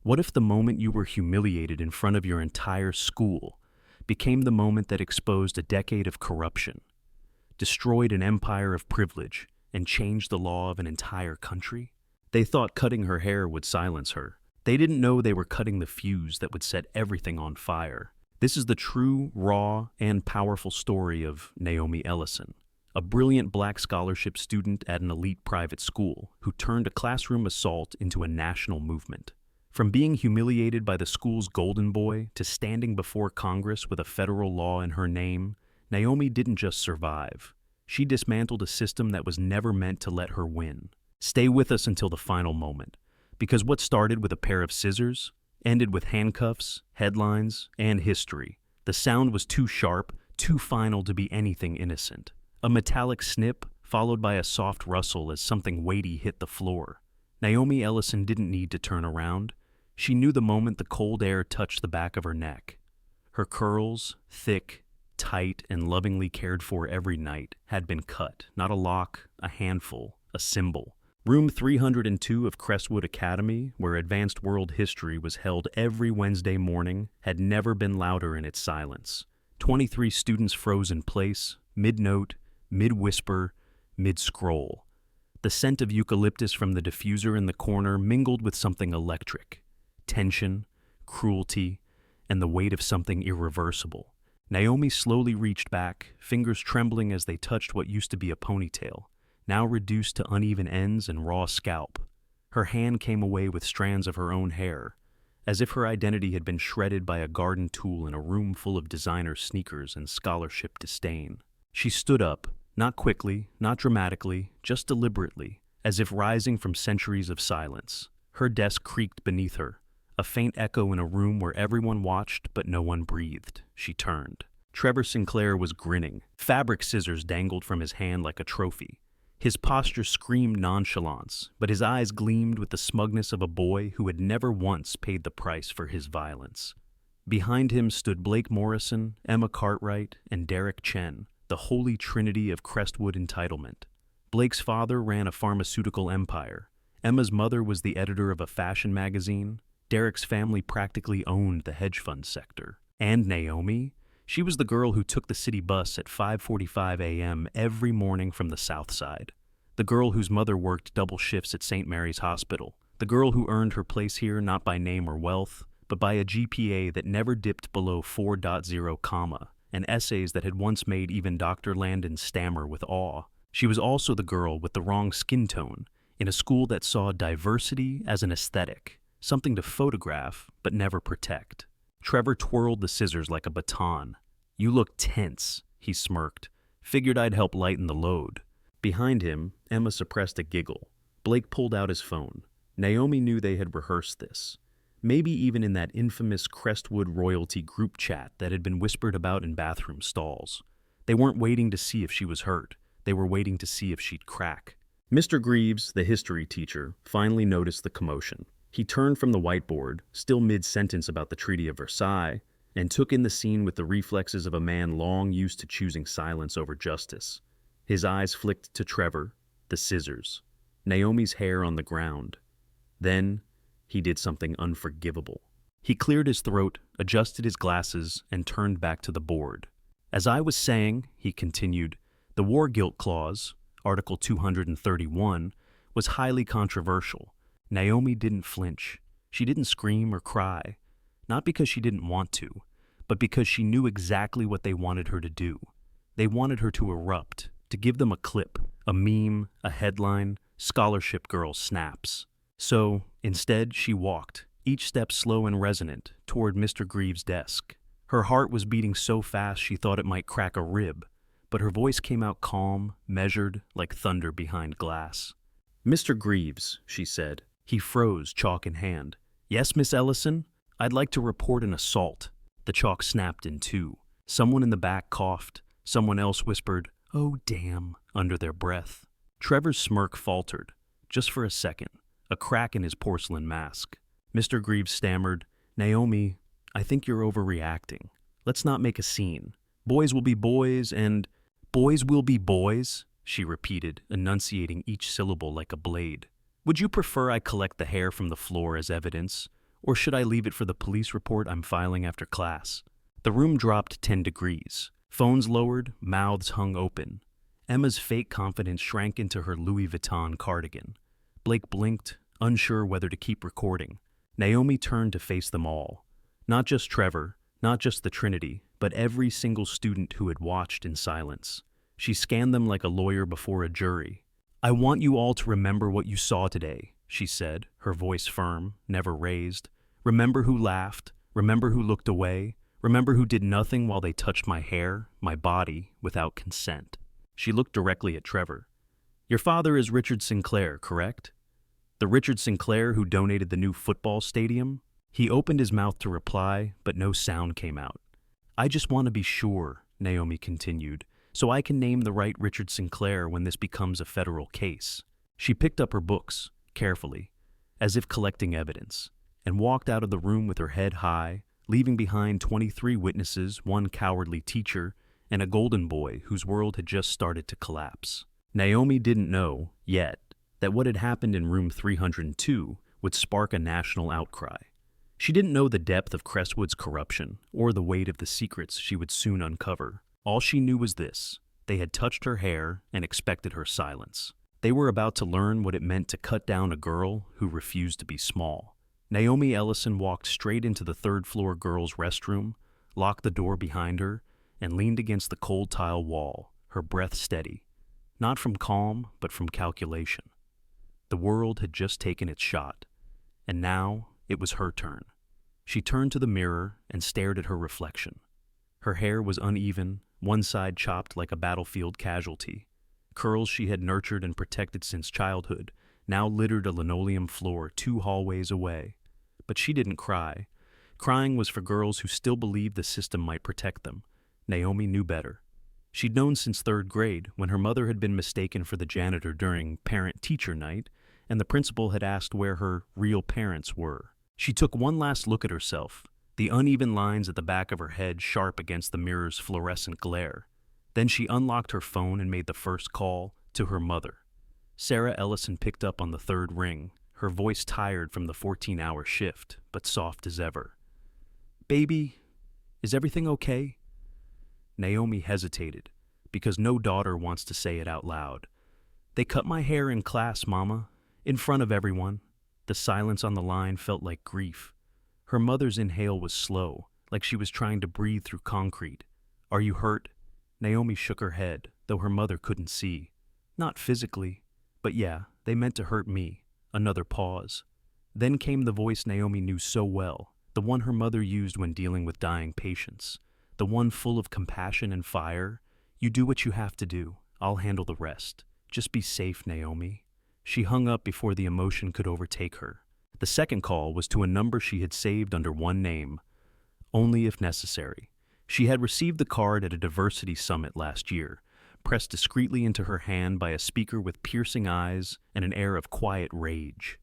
What if the moment you were humiliated in front of your entire school became the moment that exposed a decade of corruption, destroyed an empire of privilege, and changed the law of an entire country? They thought cutting her hair would silence her. They didn't know they were cutting the fuse that would set everything on fire. This is the true, raw, and powerful story of Naomi Ellison, a brilliant black scholarship student at an elite private school who turned a classroom assault into a national movement. From being humiliated by the school's golden boy to standing before Congress with a federal law in her name, Naomi didn't just survive. She dismantled a system that was never meant to let her win. Stay with us until the final moment, because what started with a pair of scissors ended with handcuffs, headlines, and history. The sound was too sharp, too final to be anything innocent. A metallic snip, followed by a soft rustle as something weighty hit the floor. Naomi Ellison didn't need to turn around. She knew the moment the cold air touched the back of her neck. Her curls, thick, tight, and lovingly cared for every night, had been cut. Not a lock, a handful, a symbol. Room 302 of Crestwood Academy, where advanced world history was held every Wednesday morning, had never been louder in its silence. 23 students froze in place, mid-note, mid-whisper, mid-scroll. The scent of eucalyptus from the diffuser in the corner mingled with something electric. Tension, cruelty, and the weight of something irreversible. Naomi slowly reached back, fingers trembling as they touched what used to be a ponytail, now reduced to uneven ends and raw scalp. Her hand came away with strands of her own hair, as if her identity had been shredded by a garden tool in a room full of designer sneakers and scholarship disdain. She stood up, not quickly, not dramatically, just deliberately, as if rising from centuries of silence. Her desk creaked beneath her, a faint echo in a room where everyone watched but no one breathed. She turned. Trevor Sinclair was grinning. Fabric scissors dangled from his hand like a trophy. His posture screamed nonchalance, but his eyes gleamed with the smugness of a boy who had never once paid the price for his violence. Behind him stood Blake Morrison, Emma Cartwright, and Derek Chen, the holy trinity of Crestwood entitlement. Blake's father ran a pharmaceutical empire. Emma's mother was the editor of a fashion magazine. Derek's family practically owned the hedge fund sector. And Naomi? She was the girl who took the city bus at 5:45 a.m. every morning from the South Side. The girl whose mother worked double shifts at St. Mary's Hospital. The girl who earned her place here not by name or wealth, but by a GPA that never dipped below 4.0 comma, and essays that had once made even Dr. Landon stammer with awe. She was also the girl with the wrong skin tone, in a school that saw diversity as an aesthetic, something to photograph but never protect. Trevor twirled the scissors like a baton. "You look tense," he smirked. "Figured I'd help lighten the load." Behind him, Emma suppressed a giggle. Blake pulled out his phone. Naomi knew they had rehearsed this. Maybe even in that infamous Crestwood royalty group chat that had been whispered about in bathroom stalls. They weren't waiting to see if she was hurt. They were waiting to see if she'd crack. Mr. Greaves, the history teacher, finally noticed the commotion. He turned from the whiteboard, still mid-sentence about the Treaty of Versailles, and took in the scene with the reflexes of a man long used to choosing silence over justice. His eyes flicked to Trevor, the scissors, Naomi's hair on the ground. Then, he did something unforgivable. He cleared his throat, adjusted his glasses, and turned back to the board. "As I was saying," he continued, "the War Guilt Clause, Article 231, was highly controversial. Naomi didn't flinch. She didn't scream or cry. Not because she didn't want to, but because she knew exactly what they wanted her to do. They wanted her to erupt, to give them a clip, a meme, a headline, scholarship girl snaps. So, instead, she walked, each step slow and resonant, toward Mr. Greaves' desk. Her heart was beating so fast she thought it might crack a rib, but her voice came out calm, measured, like thunder behind glass. "Mr. Greaves," she said. He froze, chalk in hand. "Yes, Miss Ellison? I'd like to report an assault." The chalk snapped in two. Someone in the back coughed. Someone else whispered, "Oh, damn," under their breath. Trevor's smirk faltered, just for a second, a crack in his porcelain mask. Mr. Greaves stammered, "Naomi, I think you're overreacting. Let's not make a scene. Boys will be boys and—" "Boys will be boys," she repeated, enunciating each syllable like a blade. "Would you prefer I collect the hair from the floor as evidence, Or should I leave it for the police report I'm filing after class? The room dropped 10 degrees. Phones lowered, mouths hung open. Emma's fake confidence shrank into her Louis Vuitton cardigan. Blake blinked, unsure whether to keep recording. Naomi turned to face them all. Not just Trevor, not just the Trinity, but every single student who had watched in silence. She scanned them like a lawyer before a jury. "I want you all to remember what you saw today," she said, her voice firm, never raised. "Remember who laughed, remember who looked away, remember who did nothing while they touched my hair, my body, without consent." She looked directly at Trevor. "Your father is Richard Sinclair, correct? The Richard Sinclair who donated the new football stadium?" He opened his mouth to reply, but no sound came out. "I just want to be sure," Naomi continued, "so I can name the right Richard Sinclair when this becomes a federal case." She picked up her books, carefully, as if collecting evidence, and walked out of the room with her head high, leaving behind 23 witnesses, one cowardly teacher, and a golden boy whose world had just started to collapse. Naomi didn't know, yet, that what had happened in room 302 would spark a national outcry. She didn't know the depth of Crestwood's corruption or the weight of the secrets she would soon uncover. All she knew was this: they had touched her hair and expected her silence. They were about to learn what it meant to cut down a girl who refused to be small. Naomi Ellison walked straight into the third-floor girls' restroom, locked the door behind her, and leaned against the cold tile wall, her breath steady, not from calm, but from calculation. The world had just taken its shot, and now it was her turn. She turned to the mirror and stared at her reflection. Her hair was uneven, one side chopped like a battlefield casualty. Curls she had nurtured and protected since childhood now littered a linoleum floor 2 hallways away. But she didn't cry. Crying was for girls who still believed the system might protect them. Naomi knew better. She'd known since 3rd grade, when her mother had been mistaken for the janitor during parent-teacher night, and the principal had asked where her real parents were. She took one last look at herself, the uneven lines at the back of her head sharp against the mirror's fluorescent glare. Then she unlocked her phone and made the first call to her mother. Sarah Ellison picked up on the 3rd ring, her voice tired from the 14-hour shift, but soft as ever. "Baby, is everything okay?" Naomi hesitated, because no daughter wants to say it out loud. "They cut my hair in class, Mama, in front of everyone." The silence on the line felt like grief. Her mother's inhale was slow, like she was trying to breathe through concrete. "Are you hurt?" Naomi shook her head, though her mother couldn't see. "Not physically, but yeah, they meant to hurt me." Another pause. Then came the voice Naomi knew so well, the one her mother used when dealing with dying patients, the one full of compassion and fire. "You do what you have to do. I'll handle the rest. Just be safe, Naomi." She hung up before the emotion could overtake her. The second call was to a number she had saved under one name, Only If Necessary. She had received the card at a diversity summit last year, pressed discreetly into her hand by a speaker with piercing eyes and an air of quiet rage.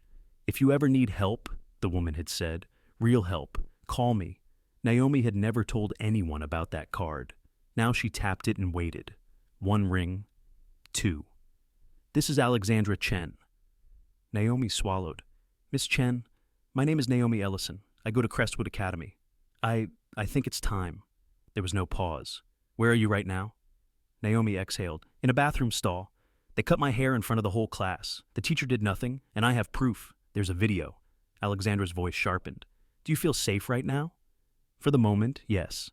"If you ever need help," the woman had said, "real help, call me." Naomi had never told anyone about that card. Now she tapped it and waited. 1 ring, 2. "This is Alexandra Chen." Naomi swallowed. "Miss Chen, my name is Naomi Ellison. I go to Crestwood Academy. I think it's time." There was no pause. "Where are you right now?" Naomi exhaled. "In a bathroom stall. They cut my hair in front of the whole class. The teacher did nothing, and I have proof. There's a video." Alexandra's voice sharpened. "Do you feel safe right now?" "For the moment, yes."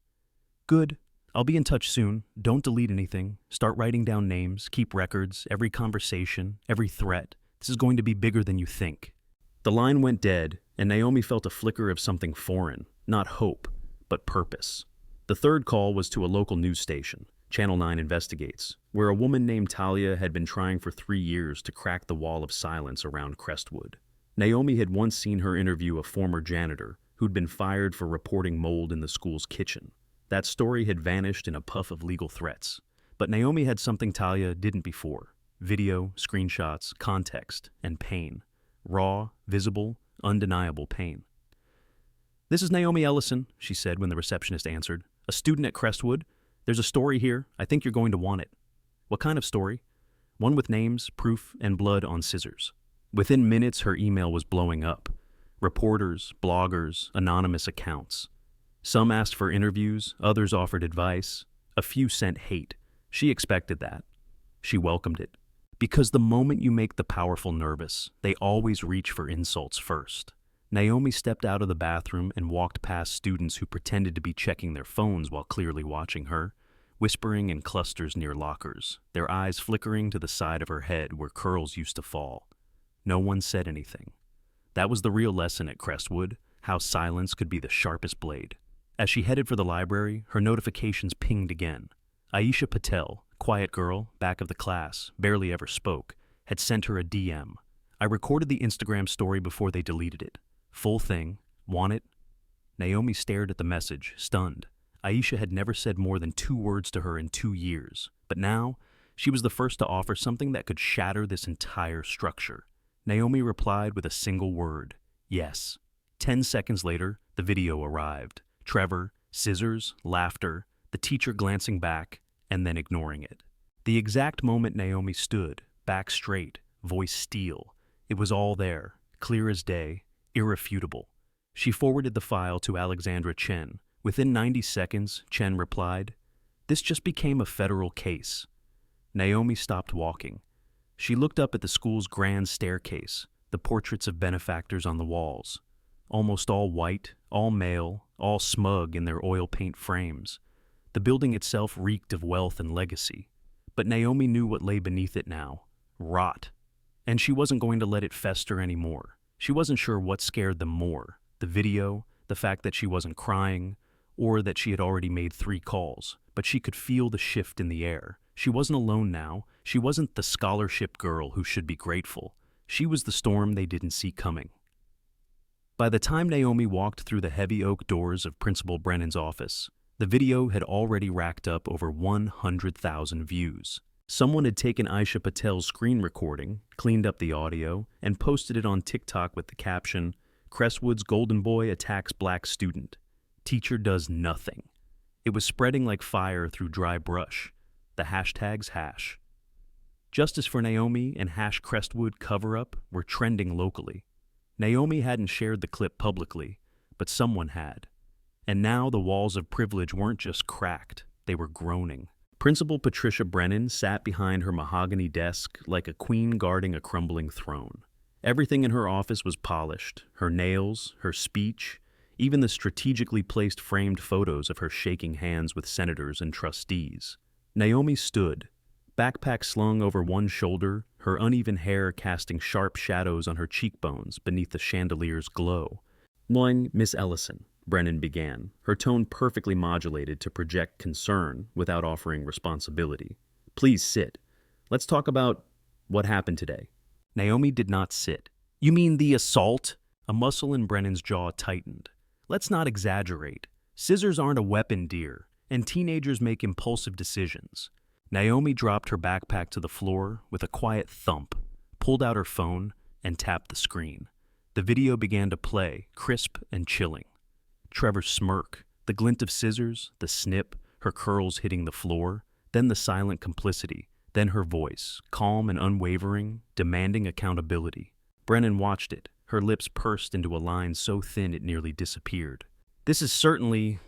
"Good. I'll be in touch soon. Don't delete anything. Start writing down names, keep records, every conversation, every threat. This is going to be bigger than you think." The line went dead, and Naomi felt a flicker of something foreign, not hope, but purpose. The third call was to a local news station, Channel 9 Investigates, where a woman named Talia had been trying for 3 years to crack the wall of silence around Crestwood. Naomi had once seen her interview a former janitor who'd been fired for reporting mold in the school's kitchen. That story had vanished in a puff of legal threats. But Naomi had something Talia didn't before: video, screenshots, context, and pain. Raw, visible, undeniable pain. "This is Naomi Ellison," she said when the receptionist answered. "A student at Crestwood. There's a story here. I think you're going to want it." "What kind of story?" "One with names, proof, and blood on scissors." Within minutes, her email was blowing up. Reporters, bloggers, anonymous accounts. Some asked for interviews, others offered advice, a few sent hate. She expected that. She welcomed it. Because the moment you make the powerful nervous, they always reach for insults first. Naomi stepped out of the bathroom and walked past students who pretended to be checking their phones while clearly watching her, whispering in clusters near lockers, their eyes flickering to the side of her head where curls used to fall. No one said anything. That was the real lesson at Crestwood, how silence could be the sharpest blade. As she headed for the library, her notifications pinged again. Aisha Patel, quiet girl, back of the class, barely ever spoke, had sent her a DM. I recorded the Instagram story before they deleted it. Full thing. Want it? Naomi stared at the message, stunned. Aisha had never said more than 2 words to her in 2 years, but now she was the first to offer something that could shatter this entire structure. Naomi replied with a single word, yes. 10 seconds later, the video arrived. Trevor, scissors, laughter, the teacher glancing back, and then ignoring it. The exact moment Naomi stood, back straight, voice steel. It was all there, clear as day, irrefutable. She forwarded the file to Alexandra Chen. Within 90 seconds, Chen replied, "This just became a federal case." Naomi stopped walking. She looked up at the school's grand staircase, the portraits of benefactors on the walls. Almost all white, all male, all smug in their oil paint frames. The building itself reeked of wealth and legacy. But Naomi knew what lay beneath it now. Rot. And she wasn't going to let it fester anymore. She wasn't sure what scared them more, the video, the fact that she wasn't crying, or that she had already made 3 calls. But she could feel the shift in the air. She wasn't alone now. She wasn't the scholarship girl who should be grateful. She was the storm they didn't see coming. By the time Naomi walked through the heavy oak doors of Principal Brennan's office, the video had already racked up over 100,000 views. Someone had taken Aisha Patel's screen recording, cleaned up the audio, and posted it on TikTok with the caption, "Crestwood's Golden Boy attacks black student. Teacher does nothing." It was spreading like fire through dry brush. The hashtags hash. Justice for Naomi and hash Crestwood cover-up were trending locally. Naomi hadn't shared the clip publicly, but someone had. And now the walls of privilege weren't just cracked, they were groaning. Principal Patricia Brennan sat behind her mahogany desk like a queen guarding a crumbling throne. Everything in her office was polished, her nails, her speech, even the strategically placed framed photos of her shaking hands with senators and trustees. Naomi stood, backpack slung over one shoulder, her uneven hair casting sharp shadows on her cheekbones beneath the chandelier's glow. "Morning, Miss Ellison," Brennan began, her tone perfectly modulated to project concern without offering responsibility. "Please sit. Let's talk about what happened today." Naomi did not sit. "You mean the assault?" A muscle in Brennan's jaw tightened. "Let's not exaggerate. Scissors aren't a weapon, dear, and teenagers make impulsive decisions." Naomi dropped her backpack to the floor with a quiet thump, pulled out her phone, and tapped the screen. The video began to play, crisp and chilling. Trevor's smirk, the glint of scissors, the snip, her curls hitting the floor, then the silent complicity, then her voice, calm and unwavering, demanding accountability. Brennan watched it, her lips pursed into a line so thin it nearly disappeared. "This is certainly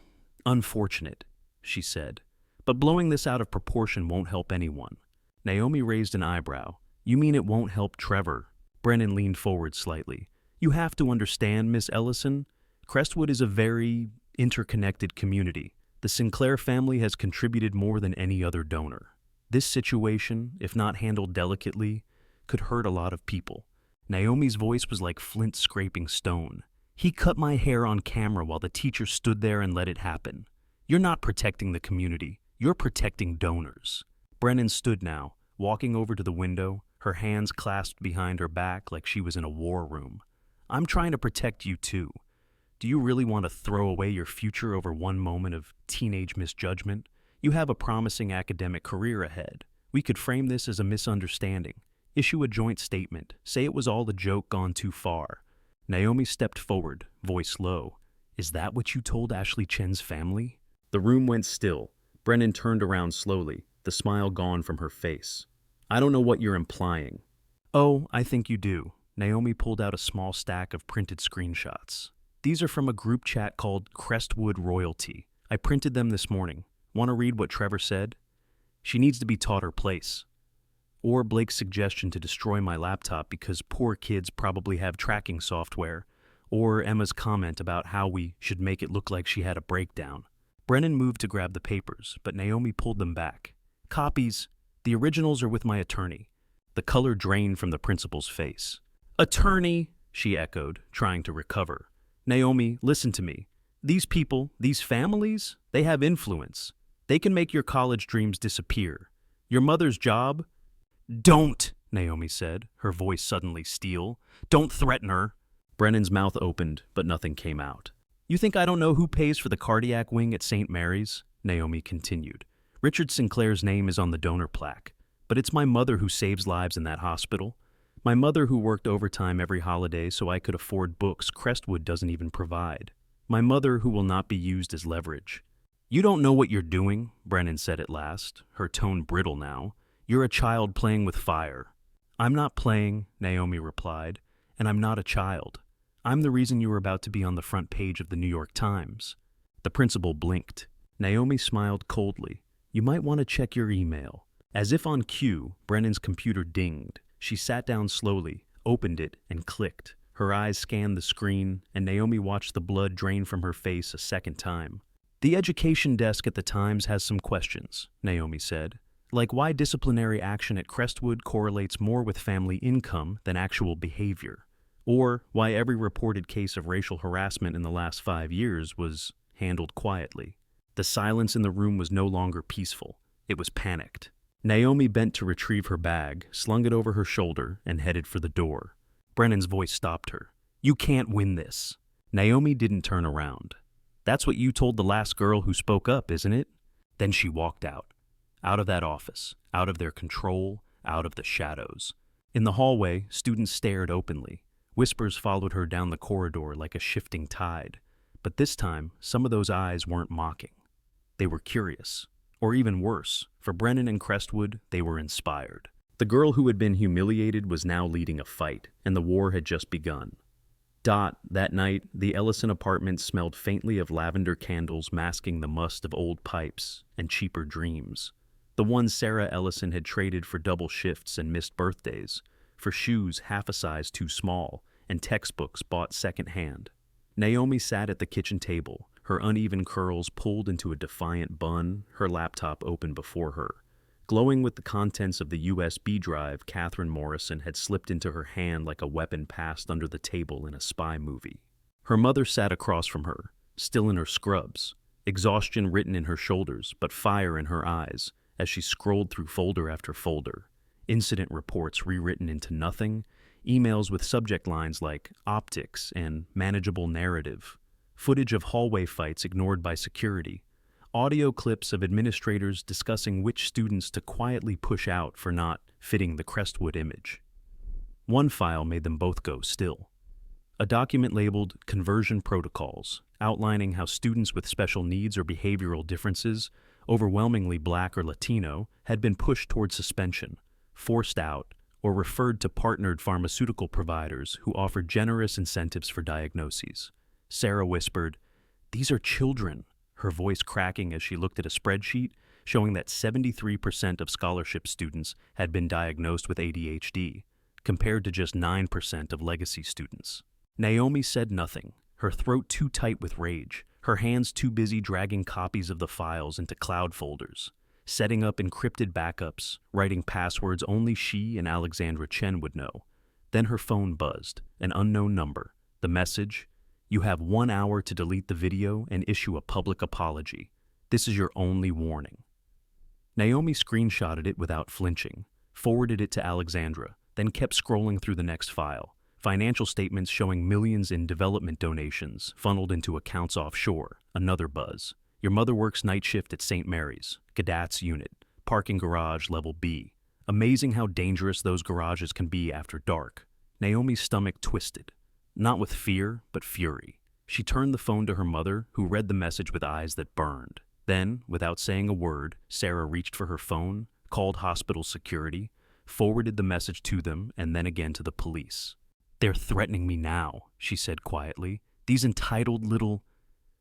unfortunate," she said, "but blowing this out of proportion won't help anyone." Naomi raised an eyebrow. "You mean it won't help Trevor?" Brennan leaned forward slightly. "You have to understand, Miss Ellison, Crestwood is a very interconnected community. The Sinclair family has contributed more than any other donor. This situation, if not handled delicately, could hurt a lot of people." Naomi's voice was like flint scraping stone. "He cut my hair on camera while the teacher stood there and let it happen. You're not protecting the community. You're protecting donors." Brennan stood now, walking over to the window, her hands clasped behind her back like she was in a war room. "I'm trying to protect you too. Do you really want to throw away your future over one moment of teenage misjudgment? You have a promising academic career ahead. We could frame this as a misunderstanding. Issue a joint statement. Say it was all a joke gone too far." Naomi stepped forward, voice low. "Is that what you told Ashley Chen's family?" The room went still. Brennan turned around slowly, the smile gone from her face. "I don't know what you're implying." "Oh, I think you do. Naomi pulled out a small stack of printed screenshots. These are from a group chat called Crestwood Royalty. I printed them this morning. Want to read what Trevor said? She needs to be taught her place. Or Blake's suggestion to destroy my laptop because poor kids probably have tracking software. Or Emma's comment about how we should make it look like she had a breakdown. Brennan moved to grab the papers, but Naomi pulled them back. Copies. The originals are with my attorney. The color drained from the principal's face. Attorney, she echoed, trying to recover. Naomi, listen to me. These people, these families, they have influence. They can make your college dreams disappear. Your mother's job? Don't, Naomi said, her voice suddenly steel. Don't threaten her. Brennan's mouth opened, but nothing came out. You think I don't know who pays for the cardiac wing at St. Mary's? Naomi continued. Richard Sinclair's name is on the donor plaque, but it's my mother who saves lives in that hospital. My mother who worked overtime every holiday so I could afford books Crestwood doesn't even provide. My mother who will not be used as leverage. You don't know what you're doing, Brennan said at last, her tone brittle now. You're a child playing with fire. I'm not playing, Naomi replied, and I'm not a child. I'm the reason you were about to be on the front page of the New York Times. The principal blinked. Naomi smiled coldly. You might want to check your email. As if on cue, Brennan's computer dinged. She sat down slowly, opened it, and clicked. Her eyes scanned the screen, and Naomi watched the blood drain from her face a second time. The education desk at the Times has some questions, Naomi said. Like why disciplinary action at Crestwood correlates more with family income than actual behavior. Or why every reported case of racial harassment in the last 5 years was handled quietly. The silence in the room was no longer peaceful. It was panicked. Naomi bent to retrieve her bag, slung it over her shoulder, and headed for the door. Brennan's voice stopped her. You can't win this. Naomi didn't turn around. That's what you told the last girl who spoke up, isn't it? Then she walked out. Out of that office, out of their control, out of the shadows. In the hallway, students stared openly. Whispers followed her down the corridor like a shifting tide. But this time, some of those eyes weren't mocking. They were curious. Or even worse, for Brennan and Crestwood, they were inspired. The girl who had been humiliated was now leading a fight, and the war had just begun. That night, the Ellison apartment smelled faintly of lavender candles masking the must of old pipes and cheaper dreams. The one Sarah Ellison had traded for double shifts and missed birthdays, for shoes half a size too small, and textbooks bought secondhand. Naomi sat at the kitchen table, her uneven curls pulled into a defiant bun, her laptop open before her. Glowing with the contents of the USB drive Catherine Morrison had slipped into her hand like a weapon passed under the table in a spy movie. Her mother sat across from her, still in her scrubs, exhaustion written in her shoulders, but fire in her eyes, as she scrolled through folder after folder. Incident reports rewritten into nothing, emails with subject lines like optics and manageable narrative, footage of hallway fights ignored by security, audio clips of administrators discussing which students to quietly push out for not fitting the Crestwood image. One file made them both go still. A document labeled Conversion Protocols, outlining how students with special needs or behavioral differences, overwhelmingly Black or Latino, had been pushed toward suspension, forced out, or referred to partnered pharmaceutical providers who offered generous incentives for diagnoses. Sarah whispered, "These are children," her voice cracking as she looked at a spreadsheet showing that 73% of scholarship students had been diagnosed with ADHD, compared to just 9% of legacy students. Naomi said nothing, her throat too tight with rage, her hands too busy dragging copies of the files into cloud folders, setting up encrypted backups, writing passwords only she and Alexandra Chen would know. Then her phone buzzed, an unknown number. The message, "You have 1 hour to delete the video and issue a public apology. This is your only warning." Naomi screenshotted it without flinching, forwarded it to Alexandra, then kept scrolling through the next file. Financial statements showing millions in development donations funneled into accounts offshore. Another buzz. Your mother works night shift at St. Mary's, Gadat's unit, parking garage level B. Amazing how dangerous those garages can be after dark. Naomi's stomach twisted. Not with fear, but fury. She turned the phone to her mother, who read the message with eyes that burned. Then, without saying a word, Sarah reached for her phone, called hospital security, forwarded the message to them, and then again to the police. They're threatening me now, she said quietly. These entitled little...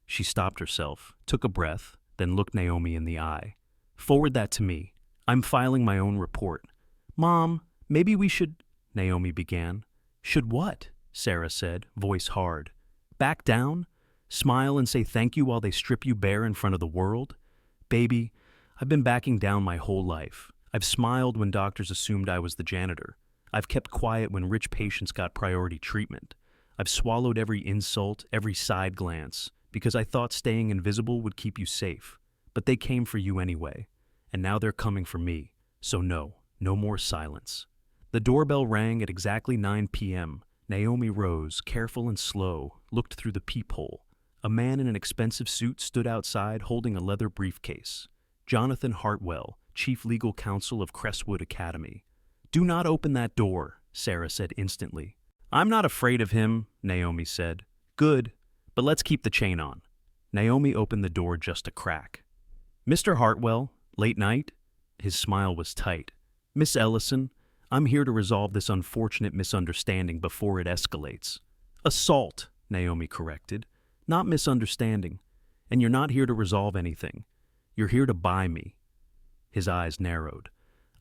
She stopped herself, took a breath, then looked Naomi in the eye. Forward that to me. I'm filing my own report. Mom, maybe we should... Naomi began. Should what? Sarah said, voice hard. Back down? Smile and say thank you while they strip you bare in front of the world? Baby, I've been backing down my whole life. I've smiled when doctors assumed I was the janitor. I've kept quiet when rich patients got priority treatment. I've swallowed every insult, every side glance, because I thought staying invisible would keep you safe. But they came for you anyway, and now they're coming for me. So no more silence. The doorbell rang at exactly 9 p.m. Naomi rose, careful and slow, looked through the peephole. A man in an expensive suit stood outside holding a leather briefcase. Jonathan Hartwell, Chief Legal Counsel of Crestwood Academy. Do not open that door, Sarah said instantly. I'm not afraid of him, Naomi said. Good, but let's keep the chain on. Naomi opened the door just a crack. Mr. Hartwell, late night? His smile was tight. Miss Ellison, I'm here to resolve this unfortunate misunderstanding before it escalates. Assault, Naomi corrected, not misunderstanding. And you're not here to resolve anything. You're here to buy me. His eyes narrowed.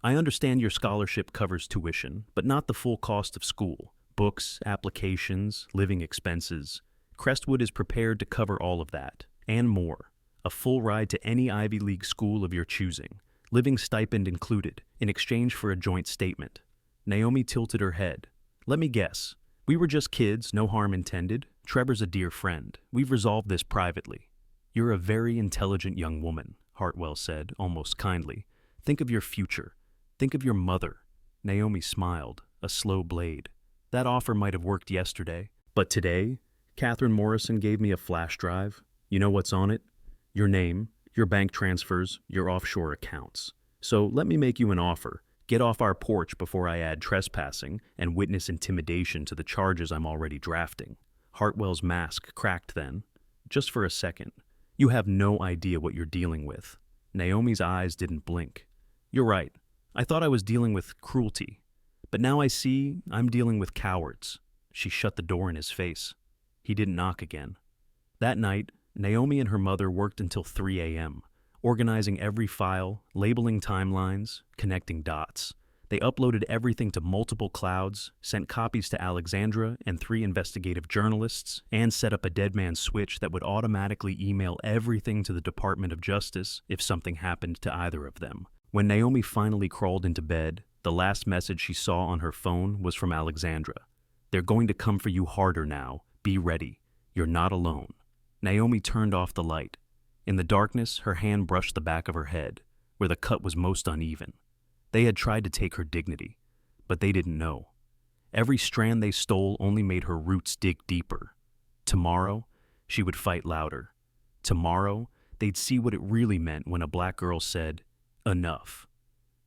I understand your scholarship covers tuition, but not the full cost of school. Books, applications, living expenses. Crestwood is prepared to cover all of that, and more. A full ride to any Ivy League school of your choosing. Living stipend included, in exchange for a joint statement. Naomi tilted her head. Let me guess. We were just kids, no harm intended. Trevor's a dear friend. We've resolved this privately. You're a very intelligent young woman, Hartwell said, almost kindly. Think of your future. Think of your mother. Naomi smiled, a slow blade. That offer might have worked yesterday. But today, Catherine Morrison gave me a flash drive. You know what's on it? Your name, your bank transfers, your offshore accounts. So let me make you an offer. Get off our porch before I add trespassing and witness intimidation to the charges I'm already drafting. Hartwell's mask cracked then. Just for a second. You have no idea what you're dealing with. Naomi's eyes didn't blink. You're right. I thought I was dealing with cruelty. But now I see I'm dealing with cowards. She shut the door in his face. He didn't knock again. That night, Naomi and her mother worked until 3 a.m., organizing every file, labeling timelines, connecting dots. They uploaded everything to multiple clouds, sent copies to Alexandra and 3 investigative journalists, and set up a dead man switch that would automatically email everything to the Department of Justice if something happened to either of them. When Naomi finally crawled into bed, the last message she saw on her phone was from Alexandra. They're going to come for you harder now. Be ready. You're not alone. Naomi turned off the light. In the darkness, her hand brushed the back of her head, where the cut was most uneven. They had tried to take her dignity, but they didn't know. Every strand they stole only made her roots dig deeper. Tomorrow, she would fight louder. Tomorrow, they'd see what it really meant when a black girl said, enough.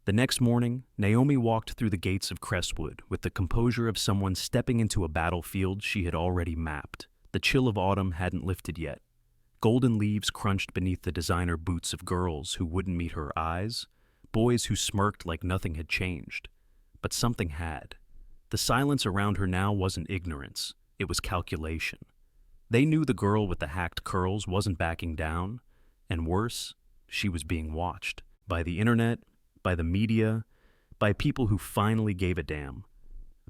The next morning, Naomi walked through the gates of Crestwood with the composure of someone stepping into a battlefield she had already mapped. The chill of autumn hadn't lifted yet. Golden leaves crunched beneath the designer boots of girls who wouldn't meet her eyes, boys who smirked like nothing had changed. But something had. The silence around her now wasn't ignorance, it was calculation. They knew the girl with the hacked curls wasn't backing down, and worse, she was being watched. By the internet, by the media, by people who finally gave a damn.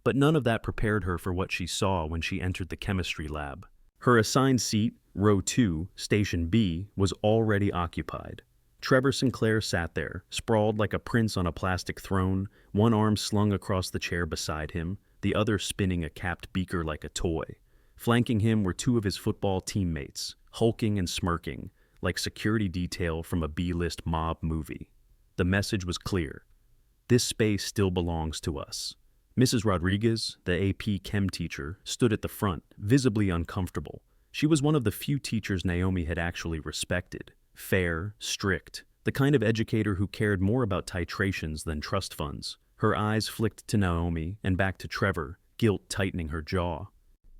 But none of that prepared her for what she saw when she entered the chemistry lab. Her assigned seat, row 2, station B, was already occupied. Trevor Sinclair sat there, sprawled like a prince on a plastic throne, one arm slung across the chair beside him, the other spinning a capped beaker like a toy. Flanking him were 2 of his football teammates, hulking and smirking, like security detail from a B-list mob movie. The message was clear. This space still belongs to us. Mrs. Rodriguez, the AP Chem teacher, stood at the front, visibly uncomfortable. She was one of the few teachers Naomi had actually respected. Fair, strict, the kind of educator who cared more about titrations than trust funds. Her eyes flicked to Naomi and back to Trevor, guilt tightening her jaw.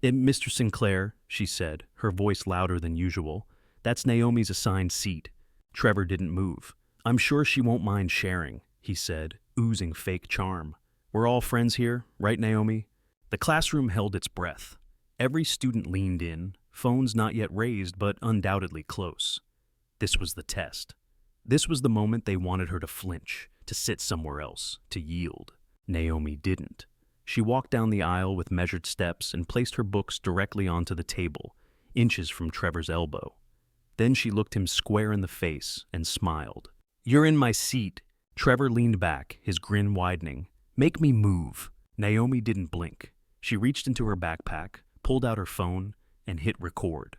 Mr. Sinclair, she said, her voice louder than usual, that's Naomi's assigned seat. Trevor didn't move. I'm sure she won't mind sharing, he said, oozing fake charm. We're all friends here, right, Naomi? The classroom held its breath. Every student leaned in, phones not yet raised but undoubtedly close. This was the test. This was the moment they wanted her to flinch, to sit somewhere else, to yield. Naomi didn't. She walked down the aisle with measured steps and placed her books directly onto the table, inches from Trevor's elbow. Then she looked him square in the face and smiled. "You're in my seat." Trevor leaned back, his grin widening. "Make me move." Naomi didn't blink. She reached into her backpack, pulled out her phone, and hit record.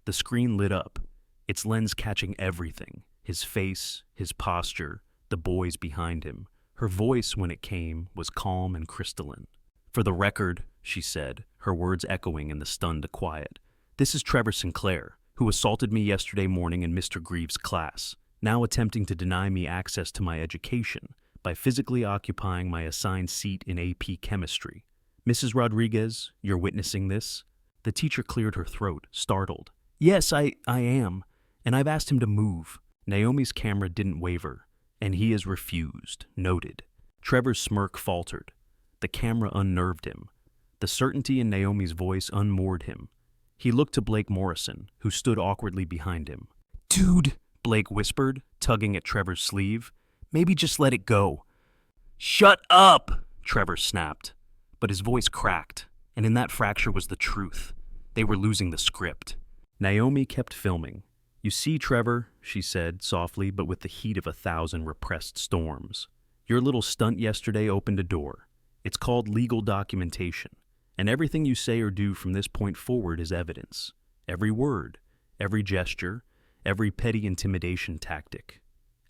The screen lit up, its lens catching everything: his face, his posture, the boys behind him. Her voice, when it came, was calm and crystalline. "For the record," she said, her words echoing in the stunned quiet, "this is Trevor Sinclair, who assaulted me yesterday morning in Mr. Greaves' class, now attempting to deny me access to my education by physically occupying my assigned seat in AP Chemistry. Mrs. Rodriguez, you're witnessing this?" The teacher cleared her throat, startled. "Yes, I am, and I've asked him to move." Naomi's camera didn't waver. "And he has refused," noted. Trevor's smirk faltered. The camera unnerved him. The certainty in Naomi's voice unmoored him. He looked to Blake Morrison, who stood awkwardly behind him. "Dude," Blake whispered, tugging at Trevor's sleeve, "maybe just let it go." "Shut up!" Trevor snapped. But his voice cracked, and in that fracture was the truth. They were losing the script. Naomi kept filming. "You see, Trevor," she said, softly but with the heat of 1,000 repressed storms, "your little stunt yesterday opened a door. It's called legal documentation, and everything you say or do from this point forward is evidence. Every word, every gesture, every petty intimidation tactic.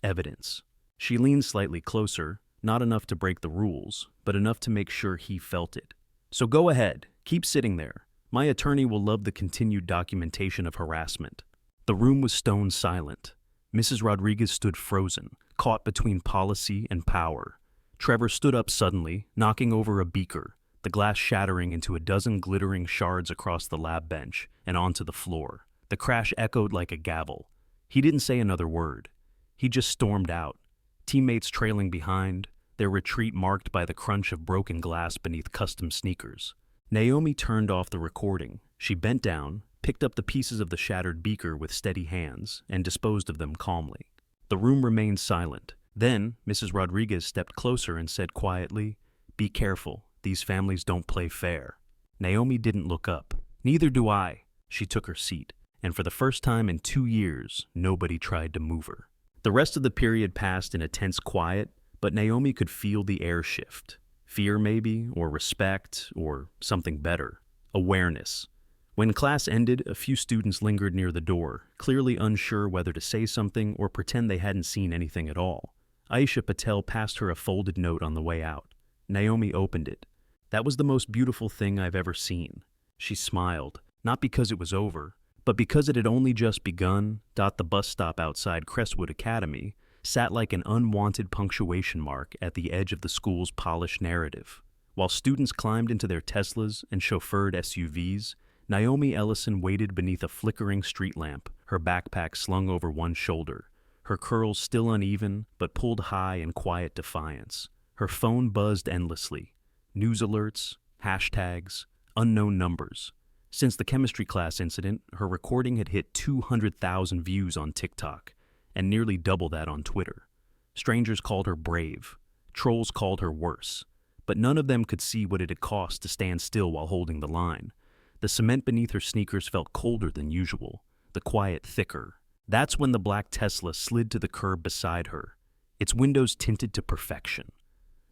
Evidence." She leaned slightly closer, not enough to break the rules, but enough to make sure he felt it. "So go ahead, keep sitting there. My attorney will love the continued documentation of harassment." The room was stone silent. Mrs. Rodriguez stood frozen, caught between policy and power. Trevor stood up suddenly, knocking over a beaker, the glass shattering into a dozen glittering shards across the lab bench and onto the floor. The crash echoed like a gavel. He didn't say another word. He just stormed out, teammates trailing behind, their retreat marked by the crunch of broken glass beneath custom sneakers. Naomi turned off the recording. She bent down, picked up the pieces of the shattered beaker with steady hands, and disposed of them calmly. The room remained silent. Then Mrs. Rodriguez stepped closer and said quietly, "Be careful, these families don't play fair." Naomi didn't look up. "Neither do I." She took her seat, and for the first time in 2 years, nobody tried to move her. The rest of the period passed in a tense quiet, but Naomi could feel the air shift. Fear maybe, or respect, or something better. Awareness. When class ended, a few students lingered near the door, clearly unsure whether to say something or pretend they hadn't seen anything at all. Aisha Patel passed her a folded note on the way out. Naomi opened it. "That was the most beautiful thing I've ever seen." She smiled, not because it was over, but because it had only just begun. The bus stop outside Crestwood Academy sat like an unwanted punctuation mark at the edge of the school's polished narrative. While students climbed into their Teslas and chauffeured SUVs, Naomi Ellison waited beneath a flickering street lamp, her backpack slung over one shoulder, her curls still uneven but pulled high in quiet defiance. Her phone buzzed endlessly. News alerts, hashtags, unknown numbers. Since the chemistry class incident, her recording had hit 200,000 views on TikTok, and nearly double that on Twitter. Strangers called her brave. Trolls called her worse. But none of them could see what it had cost to stand still while holding the line. The cement beneath her sneakers felt colder than usual, the quiet thicker. That's when the black Tesla slid to the curb beside her, its windows tinted to perfection.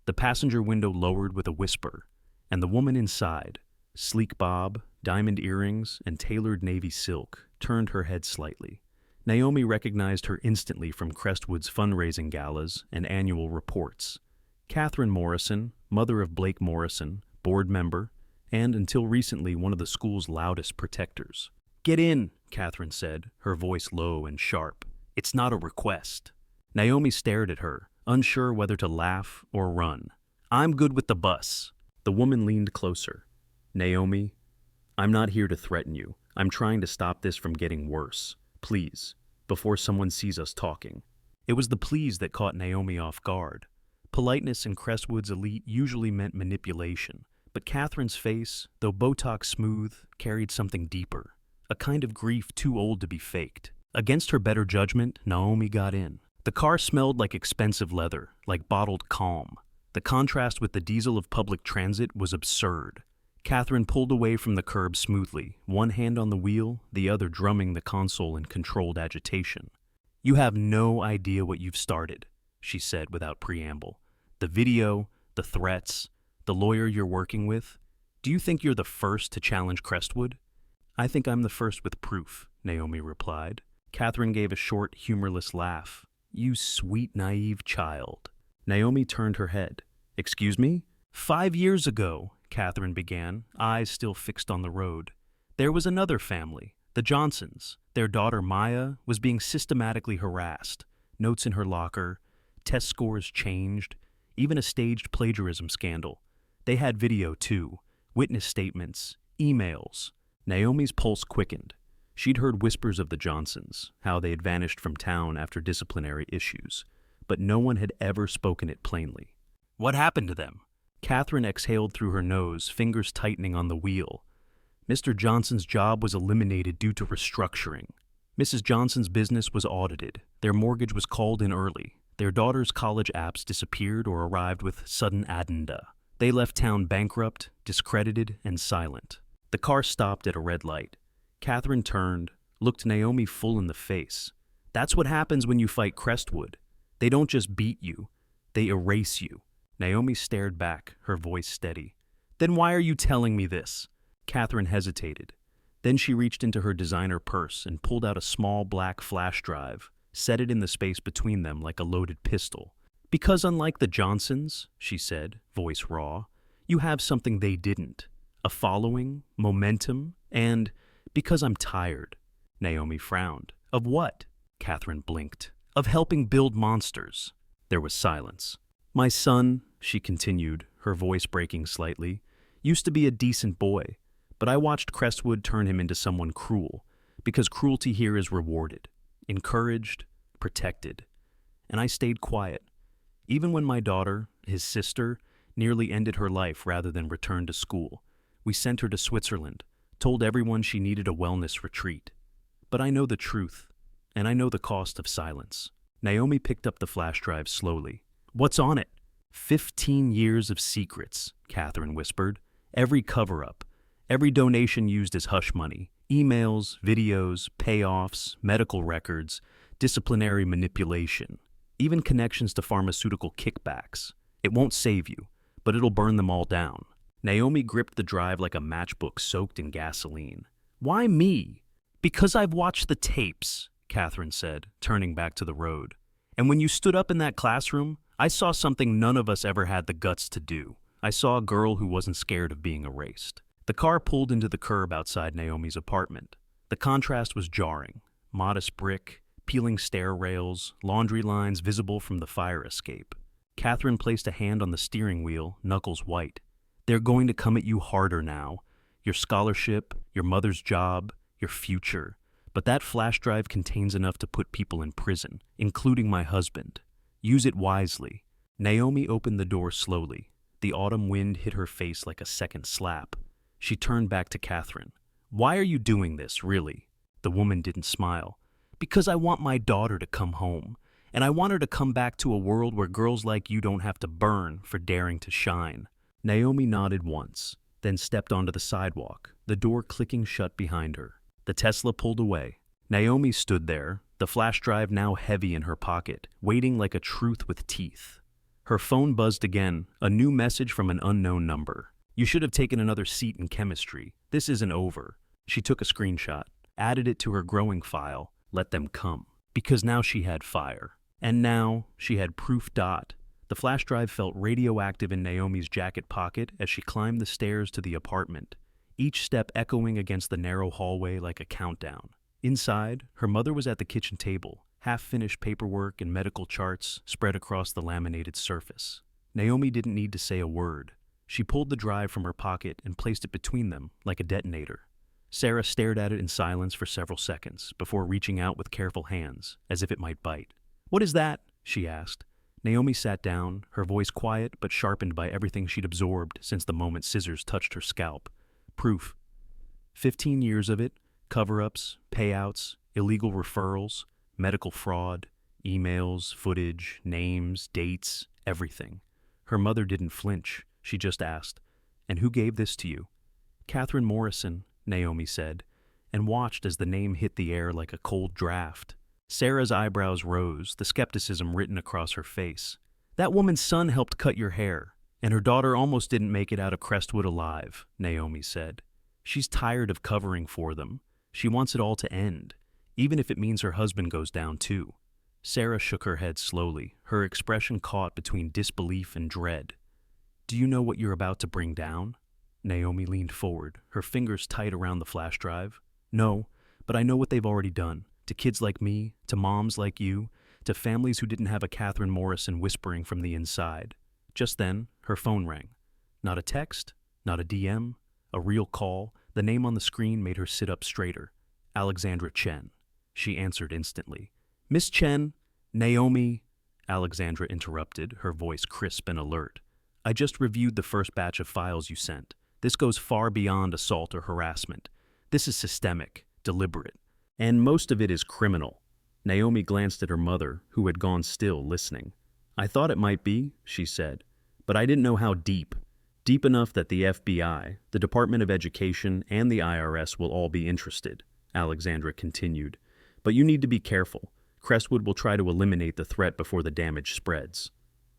The passenger window lowered with a whisper, and the woman inside, sleek bob, diamond earrings, and tailored navy silk, turned her head slightly. Naomi recognized her instantly from Crestwood's fundraising galas and annual reports. Catherine Morrison, mother of Blake Morrison, board member, and until recently one of the school's loudest protectors. "Get in," Catherine said, her voice low and sharp. "It's not a request." Naomi stared at her, unsure whether to laugh or run. "I'm good with the bus." The woman leaned closer. "Naomi, I'm not here to threaten you. I'm trying to stop this from getting worse. Please, before someone sees us talking." It was the please that caught Naomi off guard. Politeness in Crestwood's elite usually meant manipulation, But Catherine's face, though Botox smooth, carried something deeper, a kind of grief too old to be faked. Against her better judgment, Naomi got in. The car smelled like expensive leather, like bottled calm. The contrast with the diesel of public transit was absurd. Catherine pulled away from the curb smoothly, one hand on the wheel, the other drumming the console in controlled agitation. "You have no idea what you've started," she said without preamble. "The video, the threats, the lawyer you're working with. Do you think you're the first to challenge Crestwood?" "I think I'm the first with proof," Naomi replied. Catherine gave a short, humorless laugh. "You sweet, naive child." Naomi turned her head. "Excuse me?" "5 years ago," Catherine began, eyes still fixed on the road, "there was another family, the Johnsons. Their daughter Maya was being systematically harassed. Notes in her locker, test scores changed, even a staged plagiarism scandal. They had video too, witness statements, emails." Naomi's pulse quickened. She'd heard whispers of the Johnsons, how they had vanished from town after disciplinary issues, but no one had ever spoken it plainly. "What happened to them?" Catherine exhaled through her nose, fingers tightening on the wheel. "Mr. Johnson's job was eliminated due to restructuring. Mrs. Johnson's business was audited. Their mortgage was called in early. Their daughter's college apps disappeared or arrived with sudden addenda. They left town bankrupt, discredited, and silent." The car stopped at a red light. Catherine turned, looked Naomi full in the face. "That's what happens when you fight Crestwood. They don't just beat you, they erase you." Naomi stared back, her voice steady. "Then why are you telling me this?" Catherine hesitated. Then she reached into her designer purse and pulled out a small black flash drive, set it in the space between them like a loaded pistol. "Because unlike the Johnsons," she said, voice raw, "you have something they didn't. A following, momentum, and because I'm tired." Naomi frowned. "Of what?" Catherine blinked. "Of helping build monsters." There was silence. "My son," she continued, her voice breaking slightly, "used to be a decent boy, but I watched Crestwood turn him into someone cruel, because cruelty here is rewarded, encouraged, protected. And I stayed quiet. Even when my daughter, his sister, nearly ended her life rather than return to school. We sent her to Switzerland, told everyone she needed a wellness retreat. But I know the truth, and I know the cost of silence." Naomi picked up the flash drive slowly. "What's on it?" 15 years of secrets," Catherine whispered. "Every cover-up, every donation used as hush money, emails, videos, payoffs, medical records, disciplinary manipulation, even connections to pharmaceutical kickbacks. It won't save you, but it'll burn them all down." Naomi gripped the drive like a matchbook soaked in gasoline. "Why me?" "Because I've watched the tapes," Catherine said, turning back to the road. "And when you stood up in that classroom, I saw something none of us ever had the guts to do. I saw a girl who wasn't scared of being erased." The car pulled into the curb outside Naomi's apartment. The contrast was jarring. Modest brick, peeling stair rails, laundry lines visible from the fire escape. Catherine placed a hand on the steering wheel, knuckles white. "They're going to come at you harder now. Your scholarship, your mother's job, your future. But that flash drive contains enough to put people in prison, including my husband. Use it wisely." Naomi opened the door slowly. The autumn wind hit her face like a second slap. She turned back to Catherine. "Why are you doing this, really?" The woman didn't smile. "Because I want my daughter to come home, and I want her to come back to a world where girls like you don't have to burn for daring to shine." Naomi nodded once, then stepped onto the sidewalk, the door clicking shut behind her. The Tesla pulled away. Naomi stood there, the flash drive now heavy in her pocket, waiting like a truth with teeth. Her phone buzzed again, a new message from an unknown number. "You should have taken another seat in chemistry. This isn't over." She took a screenshot, added it to her growing file, let them come. Because now she had fire. And now she had proof. The flash drive felt radioactive in Naomi's jacket pocket as she climbed the stairs to the apartment, each step echoing against the narrow hallway like a countdown. Inside, her mother was at the kitchen table, half-finished paperwork and medical charts spread across the laminated surface. Naomi didn't need to say a word. She pulled the drive from her pocket and placed it between them like a detonator. Sarah stared at it in silence for several seconds before reaching out with careful hands, as if it might bite. "What is that?" she asked. Naomi sat down, her voice quiet but sharpened by everything she'd absorbed since the moment scissors touched her scalp. Proof. 15 years of it, cover-ups, payouts, illegal referrals, medical fraud, emails, footage, names, dates, everything. Her mother didn't flinch. She just asked, "And who gave this to you?" "Catherine Morrison," Naomi said, and watched as the name hit the air like a cold draft. Sarah's eyebrows rose, the skepticism written across her face. "That woman's son helped cut your hair, and her daughter almost didn't make it out of Crestwood alive," Naomi said. "She's tired of covering for them. She wants it all to end, even if it means her husband goes down too." Sarah shook her head slowly, her expression caught between disbelief and dread. "Do you know what you're about to bring down?" Naomi leaned forward, her fingers tight around the flash drive. "No, but I know what they've already done. To kids like me, to moms like you, to families who didn't have a Catherine Morrison whispering from the inside." Just then, her phone rang. Not a text, not a DM, a real call. The name on the screen made her sit up straighter. Alexandra Chen. She answered instantly. "Miss Chen, Naomi," Alexandra interrupted, her voice crisp and alert. "I just reviewed the first batch of files you sent. This goes far beyond assault or harassment. This is systemic, deliberate, and most of it is criminal." Naomi glanced at her mother, who had gone still, listening. "I thought it might be," she said, "but I didn't know how deep. Deep enough that the FBI, the Department of Education, and the IRS will all be interested," Alexandra continued. "But you need to be careful. Crestwood will try to eliminate the threat before the damage spreads."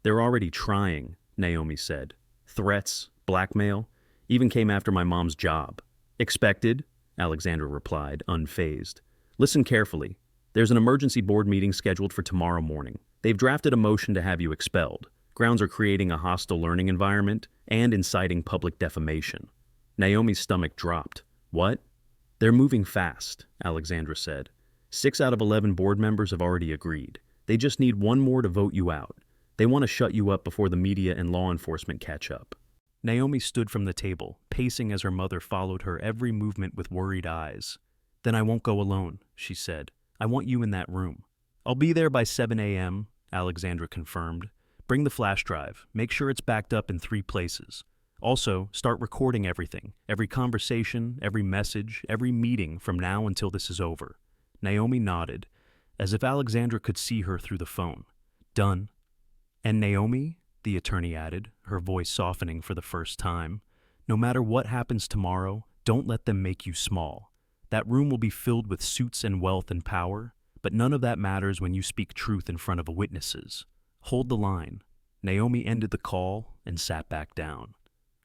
"They're already trying," Naomi said. "Threats, blackmail, even came after my mom's job." "Expected," Alexandra replied, unfazed. "Listen carefully. There's an emergency board meeting scheduled for tomorrow morning. They've drafted a motion to have you expelled. Grounds are creating a hostile learning environment and inciting public defamation." Naomi's stomach dropped. "What?" "They're moving fast," Alexandra said. 6 out of 11 board members have already agreed. They just need one more to vote you out. They want to shut you up before the media and law enforcement catch up." Naomi stood from the table, pacing as her mother followed her every movement with worried eyes. "Then I won't go alone," she said. "I want you in that room." "I'll be there by 7 a.m., Alexandra confirmed. "Bring the flash drive. Make sure it's backed up in 3 places. Also, start recording everything, every conversation, every message, every meeting from now until this is over." Naomi nodded, as if Alexandra could see her through the phone. "Done." "And Naomi," the attorney added, her voice softening for the first time, "no matter what happens tomorrow, don't let them make you small. That room will be filled with suits and wealth and power, but none of that matters when you speak truth in front of witnesses. Hold the line." Naomi ended the call and sat back down.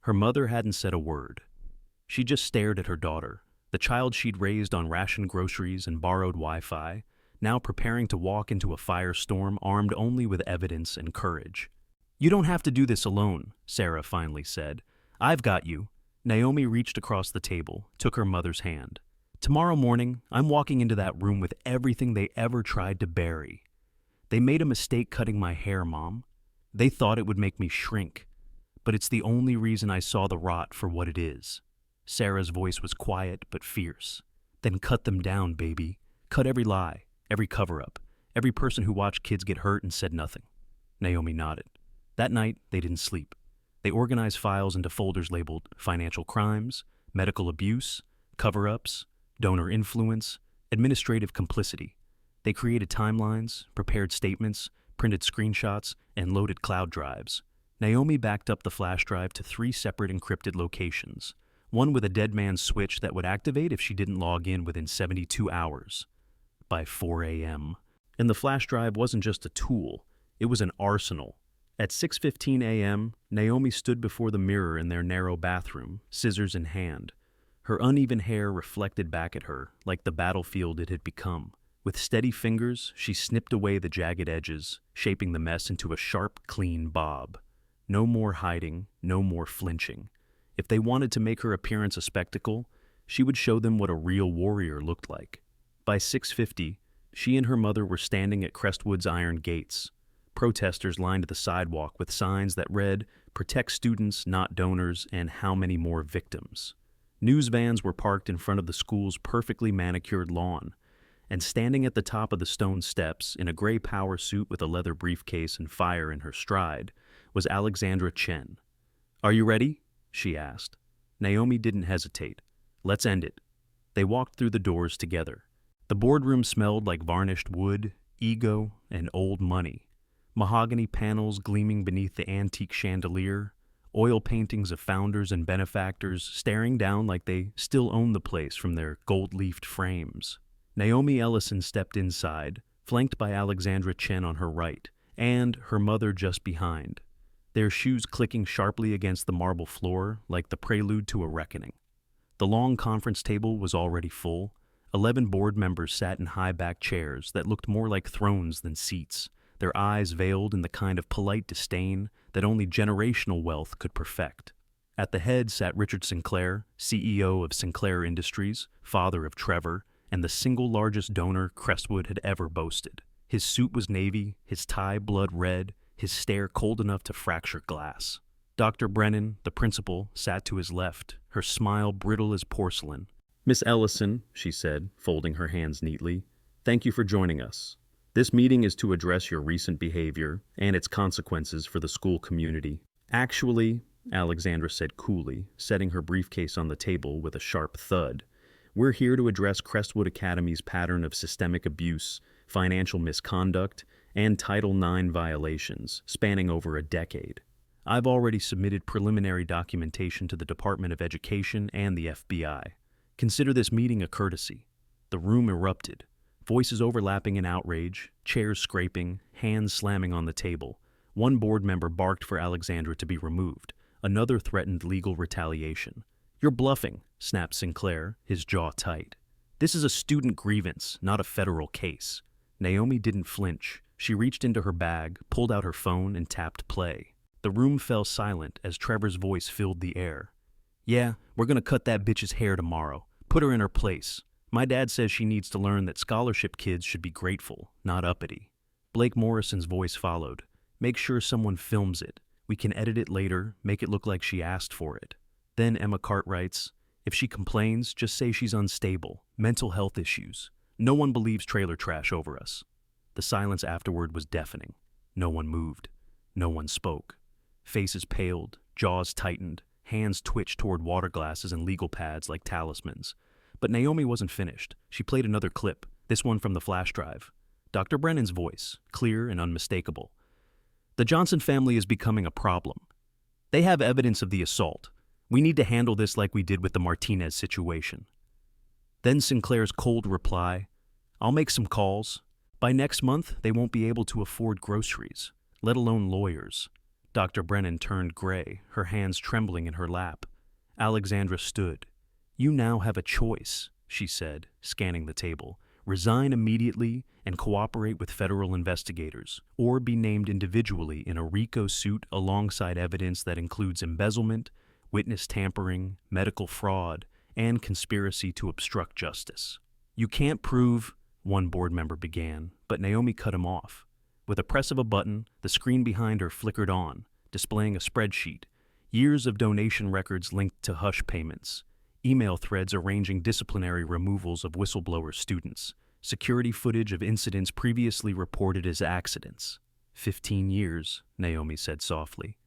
Her mother hadn't said a word. She just stared at her daughter, the child she'd raised on rationed groceries and borrowed Wi-Fi, now preparing to walk into a firestorm armed only with evidence and courage. "You don't have to do this alone," Sarah finally said. "I've got you." Naomi reached across the table, took her mother's hand. "Tomorrow morning, I'm walking into that room with everything they ever tried to bury. They made a mistake cutting my hair, Mom. They thought it would make me shrink. But it's the only reason I saw the rot for what it is." Sarah's voice was quiet but fierce. "Then cut them down, baby. Cut every lie, every cover-up, every person who watched kids get hurt and said nothing." Naomi nodded. That night, they didn't sleep. They organized files into folders labeled financial crimes, medical abuse, cover-ups, donor influence, administrative complicity. They created timelines, prepared statements, printed screenshots, and loaded cloud drives. Naomi backed up the flash drive to 3 separate encrypted locations, one with a dead man's switch that would activate if she didn't log in within 72 hours. By 4 a.m. And the flash drive wasn't just a tool, it was an arsenal. At 6:15 a.m., Naomi stood before the mirror in their narrow bathroom, scissors in hand. Her uneven hair reflected back at her, like the battlefield it had become. With steady fingers, she snipped away the jagged edges, shaping the mess into a sharp, clean bob. No more hiding, no more flinching. If they wanted to make her appearance a spectacle, she would show them what a real warrior looked like. By 6:50, she and her mother were standing at Crestwood's iron gates. Protesters lined the sidewalk with signs that read, "Protect students, not donors," and "How many more victims?" News vans were parked in front of the school's perfectly manicured lawn, and standing at the top of the stone steps in a gray power suit with a leather briefcase and fire in her stride was Alexandra Chen. "Are you ready?" she asked. Naomi didn't hesitate. "Let's end it." They walked through the doors together. The boardroom smelled like varnished wood, ego, and old money. Mahogany panels gleaming beneath the antique chandelier, oil paintings of founders and benefactors staring down like they still owned the place from their gold-leafed frames. Naomi Ellison stepped inside, flanked by Alexandra Chen on her right, and her mother just behind, their shoes clicking sharply against the marble floor like the prelude to a reckoning. The long conference table was already full. 11 board members sat in high-backed chairs that looked more like thrones than seats, their eyes veiled in the kind of polite disdain that only generational wealth could perfect. At the head sat Richard Sinclair, CEO of Sinclair Industries, father of Trevor, and the single largest donor Crestwood had ever boasted. His suit was navy, his tie blood red, his stare cold enough to fracture glass. Dr. Brennan, the principal, sat to his left, her smile brittle as porcelain. "Miss Ellison," she said, folding her hands neatly, "thank you for joining us. This meeting is to address your recent behavior and its consequences for the school community." "Actually," Alexandra said coolly, setting her briefcase on the table with a sharp thud, "we're here to address Crestwood Academy's pattern of systemic abuse, financial misconduct, and Title IX violations spanning over a decade. I've already submitted preliminary documentation to the Department of Education and the FBI. Consider this meeting a courtesy." The room erupted, voices overlapping in outrage, chairs scraping, hands slamming on the table. One board member barked for Alexandra to be removed. Another threatened legal retaliation. "You're bluffing," snapped Sinclair, his jaw tight. "This is a student grievance, not a federal case." Naomi didn't flinch. She reached into her bag, pulled out her phone, and tapped play. The room fell silent as Trevor's voice filled the air. "Yeah, we're gonna cut that bitch's hair tomorrow. Put her in her place. My dad says she needs to learn that scholarship kids should be grateful, not uppity." Blake Morrison's voice followed. "Make sure someone films it. We can edit it later, make it look like she asked for it." Then Emma Cartwright's, "If she complains, just say she's unstable, mental health issues. No one believes trailer trash over us." The silence afterward was deafening. No one moved. No one spoke. Faces paled, jaws tightened, hands twitched toward water glasses and legal pads like talismans. But Naomi wasn't finished. She played another clip, this one from the flash drive. Dr. Brennan's voice, clear and unmistakable. "The Johnson family is becoming a problem. They have evidence of the assault. We need to handle this like we did with the Martinez situation." Then Sinclair's cold reply, "I'll make some calls. By next month, they won't be able to afford groceries, let alone lawyers." Dr. Brennan turned gray, her hands trembling in her lap. Alexandra stood. "You now have a choice," she said, scanning the table. "Resign immediately and cooperate with federal investigators, or be named individually in a RICO suit alongside evidence that includes embezzlement, witness tampering, medical fraud, and conspiracy to obstruct justice." "You can't prove," one board member began, but Naomi cut him off. With a press of a button, the screen behind her flickered on, displaying a spreadsheet, years of donation records linked to hush payments, email threads arranging disciplinary removals of whistleblower students, security footage of incidents previously reported as accidents. 15 years, Naomi said softly.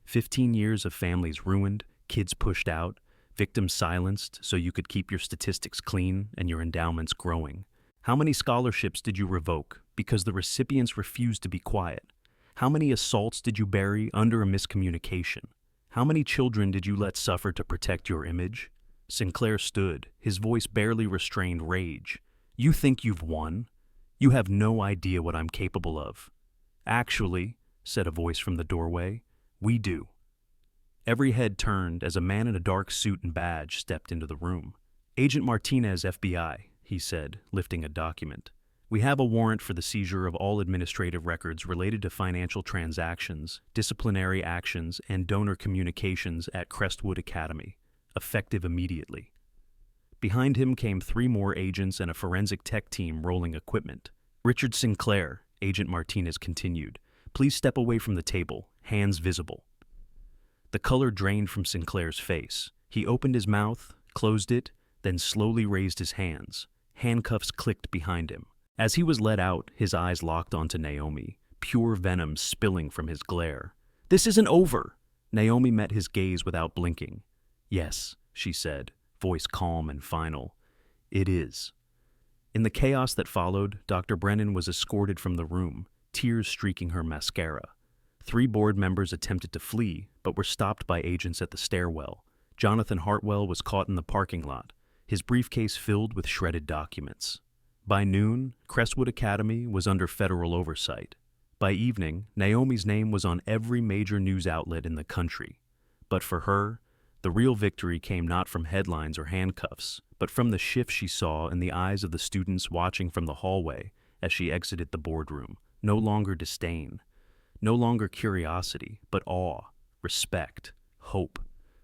15 years of families ruined, kids pushed out, victims silenced so you could keep your statistics clean and your endowments growing. How many scholarships did you revoke because the recipients refused to be quiet? How many assaults did you bury under a miscommunication? How many children did you let suffer to protect your image? Sinclair stood, his voice barely restrained rage. "You think you've won? You have no idea what I'm capable of." "Actually," said a voice from the doorway, "we do." Every head turned as a man in a dark suit and badge stepped into the room. "Agent Martinez, FBI," he said, lifting a document. "We have a warrant for the seizure of all administrative records related to financial transactions, disciplinary actions, and donor communications at Crestwood Academy, effective immediately." Behind him came 3 more agents and a forensic tech team rolling equipment. "Richard Sinclair," Agent Martinez continued, "please step away from the table, hands visible." The color drained from Sinclair's face. He opened his mouth, closed it, then slowly raised his hands handcuffs clicked behind him. As he was led out, his eyes locked onto Naomi, pure venom spilling from his glare. "This isn't over!" Naomi met his gaze without blinking. "Yes," she said, voice calm and final. "It is." In the chaos that followed, Dr. Brennan was escorted from the room, tears streaking her mascara. 3 board members attempted to flee, but were stopped by agents at the stairwell. Jonathan Hartwell was caught in the parking lot, his briefcase filled with shredded documents. By noon, Crestwood Academy was under federal oversight. By evening, Naomi's name was on every major news outlet in the country. But for her, the real victory came not from headlines or handcuffs, but from the shift she saw in the eyes of the students watching from the hallway as she exited the boardroom. No longer disdain, no longer curiosity, but awe, respect, hope.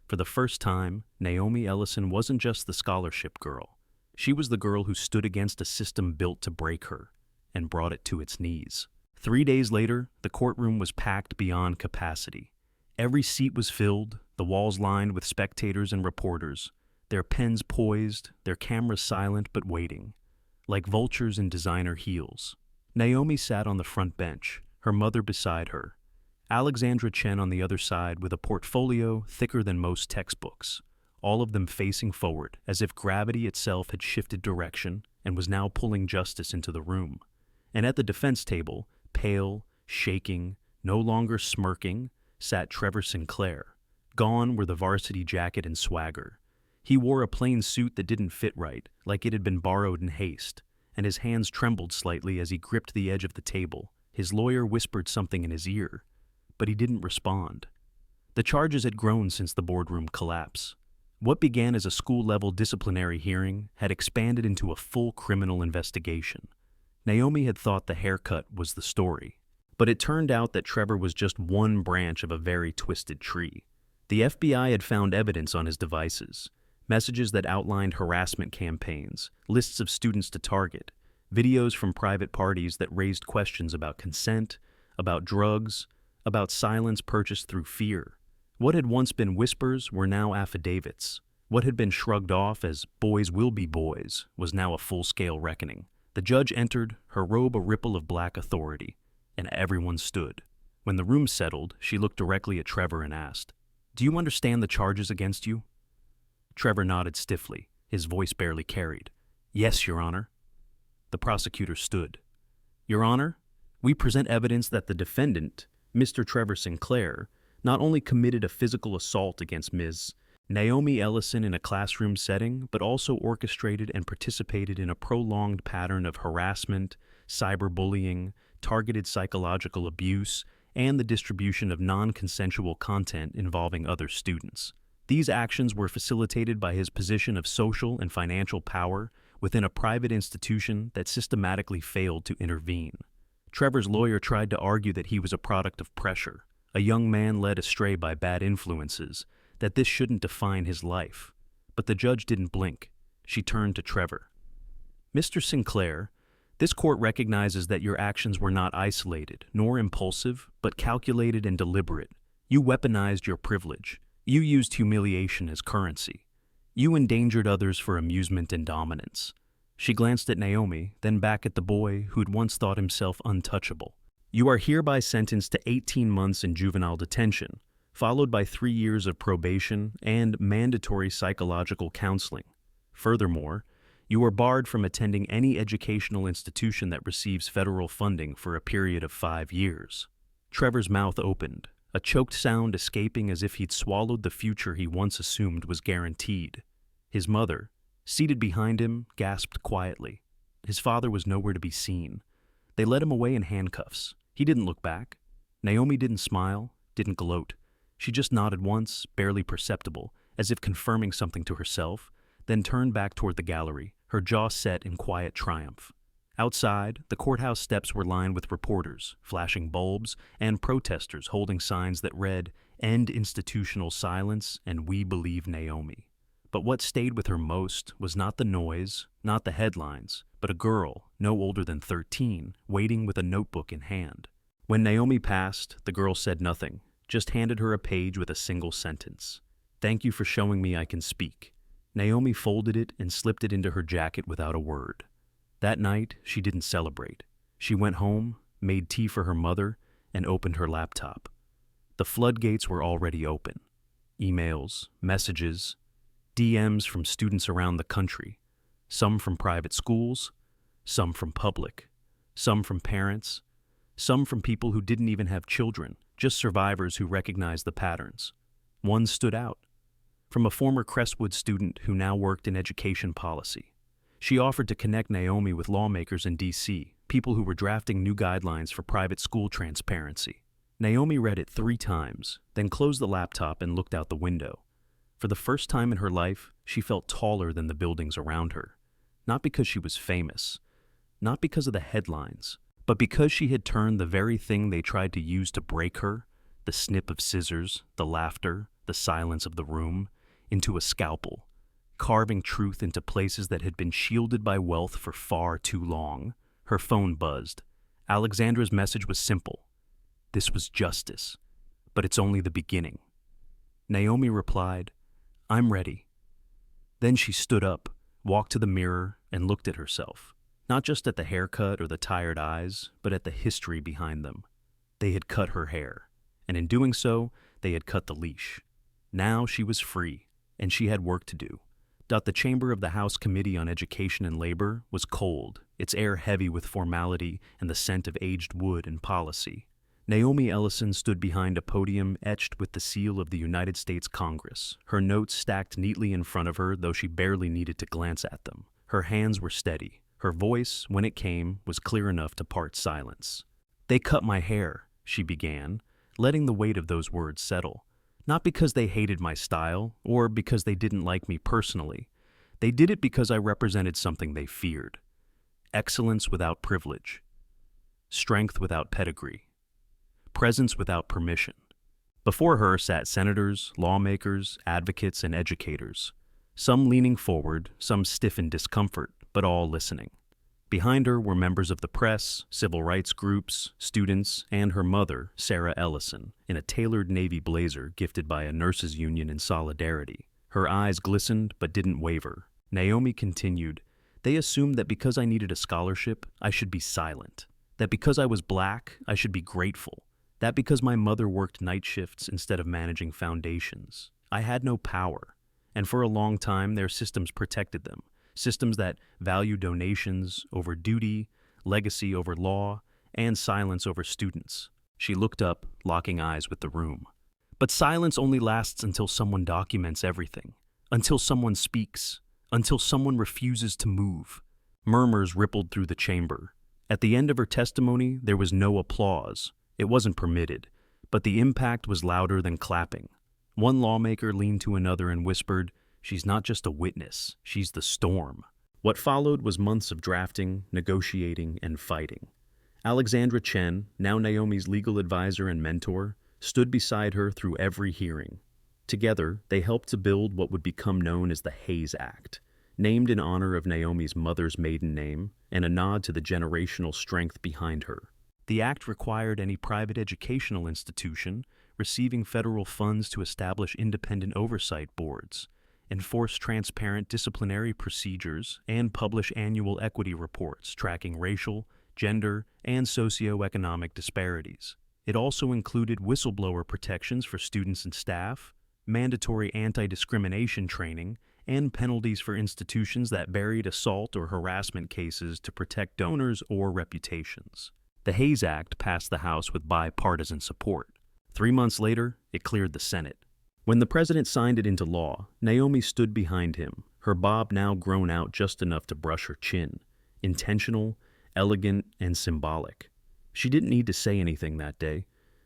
For the first time, Naomi Ellison wasn't just the scholarship girl. She was the girl who stood against a system built to break her and brought it to its knees. 3 days later, the courtroom was packed beyond capacity. Every seat was filled, the walls lined with spectators and reporters, their pens poised, their cameras silent but waiting, like vultures in designer heels. Naomi sat on the front bench, her mother beside her, Alexandra Chen on the other side with a portfolio thicker than most textbooks, all of them facing forward as if gravity itself had shifted direction and was now pulling justice into the room. And at the defense table, pale, shaking, no longer smirking, sat Trevor Sinclair. Gone were the varsity jacket and swagger. He wore a plain suit that didn't fit right, like it had been borrowed in haste, and his hands trembled slightly as he gripped the edge of the table. His lawyer whispered something in his ear, but he didn't respond. The charges had grown since the boardroom collapse. What began as a school-level disciplinary hearing had expanded into a full criminal investigation. Naomi had thought the haircut was the story, but it turned out that Trevor was just one branch of a very twisted tree. The FBI had found evidence on his devices, messages that outlined harassment campaigns, lists of students to target, videos from private parties that raised questions about consent, about drugs, about silence purchased through fear. What had once been whispers were now affidavits. What had been shrugged off as boys will be boys was now a full-scale reckoning. The judge entered, her robe a ripple of black authority, and everyone stood. When the room settled, she looked directly at Trevor and asked, "Do you understand the charges against you?" Trevor nodded stiffly, his voice barely carried. "Yes, Your Honor." The prosecutor stood. "Your Honor, we present evidence that the defendant, Mr. Trevor Sinclair, not only committed a physical assault against Ms. Naomi Ellison in a classroom setting, but also orchestrated and participated in a prolonged pattern of harassment, cyberbullying, targeted psychological abuse, and the distribution of non-consensual content involving other students. These actions were facilitated by his position of social and financial power within a private institution that systematically failed to intervene." Trevor's lawyer tried to argue that he was a product of pressure, a young man led astray by bad influences, that this shouldn't define his life. But the judge didn't blink. She turned to Trevor. "Mr. Sinclair, this court recognizes that your actions were not isolated, nor impulsive, but calculated and deliberate. You weaponized your privilege. You used humiliation as currency. You endangered others for amusement and dominance." She glanced at Naomi, then back at the boy who'd once thought himself untouchable. "You are hereby sentenced to 18 months in juvenile detention, followed by 3 years of probation and mandatory psychological counseling. Furthermore, you are barred from attending any educational institution that receives federal funding for a period of 5 years." Trevor's mouth opened, a choked sound escaping as if he'd swallowed the future he once assumed was guaranteed. His mother, seated behind him, gasped quietly. His father was nowhere to be seen. They led him away in handcuffs. He didn't look back. Naomi didn't smile, didn't gloat. She just nodded once, barely perceptible, as if confirming something to herself, then turned back toward the gallery, her jaw set in quiet triumph. Outside, the courthouse steps were lined with reporters, flashing bulbs, and protesters holding signs that read, "End institutional silence," and "We believe Naomi." But what stayed with her most was not the noise, not the headlines, but a girl, no older than 13, waiting with a notebook in hand. When Naomi passed, the girl said nothing, just handed her a page with a single sentence. "Thank you for showing me I can speak. Naomi folded it and slipped it into her jacket without a word. That night, she didn't celebrate. She went home, made tea for her mother, and opened her laptop. The floodgates were already open. Emails, messages, DMs from students around the country, some from private schools, some from public, some from parents, some from people who didn't even have children, just survivors who recognized the patterns. One stood out. From a former Crestwood student who now worked in education policy. She offered to connect Naomi with lawmakers in D.C., people who were drafting new guidelines for private school transparency. Naomi read it 3 times, then closed the laptop and looked out the window. For the first time in her life, she felt taller than the buildings around her. Not because she was famous, not because of the headlines, but because she had turned the very thing they tried to use to break her, the snip of scissors, the laughter, the silence of the room, into a scalpel, carving truth into places that had been shielded by wealth for far too long. Her phone buzzed. Alexandra's message was simple. This was justice, but it's only the beginning. Naomi replied, "I'm ready." Then she stood up, walked to the mirror, and looked at herself. Not just at the haircut or the tired eyes, but at the history behind them. They had cut her hair, and in doing so, they had cut the leash. Now she was free, and she had work to do. The chamber of the House Committee on Education and Labor was cold, its air heavy with formality and the scent of aged wood and policy. Naomi Ellison stood behind a podium etched with the seal of the United States Congress, her notes stacked neatly in front of her, though she barely needed to glance at them. Her hands were steady. Her voice, when it came, was clear enough to part silence. "They cut my hair," she began, letting the weight of those words settle. Not because they hated my style, or because they didn't like me personally. They did it because I represented something they feared. Excellence without privilege. Strength without pedigree. Presence without permission. Before her sat senators, lawmakers, advocates, and educators. Some leaning forward, some stiff in discomfort, but all listening. Behind her were members of the press, civil rights groups, students, and her mother, Sarah Ellison, in a tailored navy blazer gifted by a nurses' union in solidarity. Her eyes glistened but didn't waver. Naomi continued, "They assumed that because I needed a scholarship, I should be silent. That because I was black, I should be grateful. That because my mother worked night shifts instead of managing foundations, I had no power. And for a long time, their systems protected them. Systems that value donations over duty, legacy over law, and silence over students." She looked up, locking eyes with the room. But silence only lasts until someone documents everything, until someone speaks, until someone refuses to move. Murmurs rippled through the chamber. At the end of her testimony, there was no applause. It wasn't permitted, but the impact was louder than clapping. One lawmaker leaned to another and whispered, "She's not just a witness, she's the storm." What followed was months of drafting, negotiating, and fighting. Alexandra Chen, now Naomi's legal advisor and mentor, stood beside her through every hearing. Together, they helped to build what would become known as the Hayes Act, named in honor of Naomi's mother's maiden name and a nod to the generational strength behind her. The act required any private educational institution receiving federal funds to establish independent oversight boards, enforce transparent disciplinary procedures, and publish annual equity reports tracking racial, gender, and socioeconomic disparities. It also included whistleblower protections for students and staff, mandatory anti-discrimination training, and penalties for institutions that buried assault or harassment cases to protect donors or reputations. The Hayes Act passed the House with bipartisan support. 3 months later, it cleared the Senate. When the president signed it into law, Naomi stood behind him, her bob now grown out just enough to brush her chin. Intentional, elegant, and symbolic. She didn't need to say anything that day.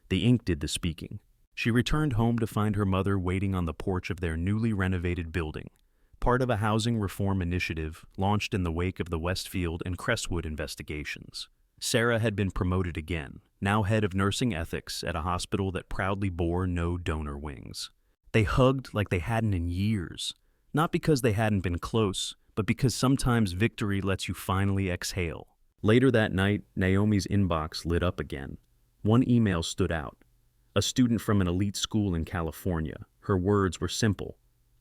The ink did the speaking. She returned home to find her mother waiting on the porch of their newly renovated building, part of a housing reform initiative launched in the wake of the Westfield and Crestwood investigations. Sarah had been promoted again, now head of nursing ethics at a hospital that proudly bore no donor wings. They hugged like they hadn't in years, not because they hadn't been close, but because sometimes victory lets you finally exhale. Later that night, Naomi's inbox lit up again. One email stood out. A student from an elite school in California. Her words were simple.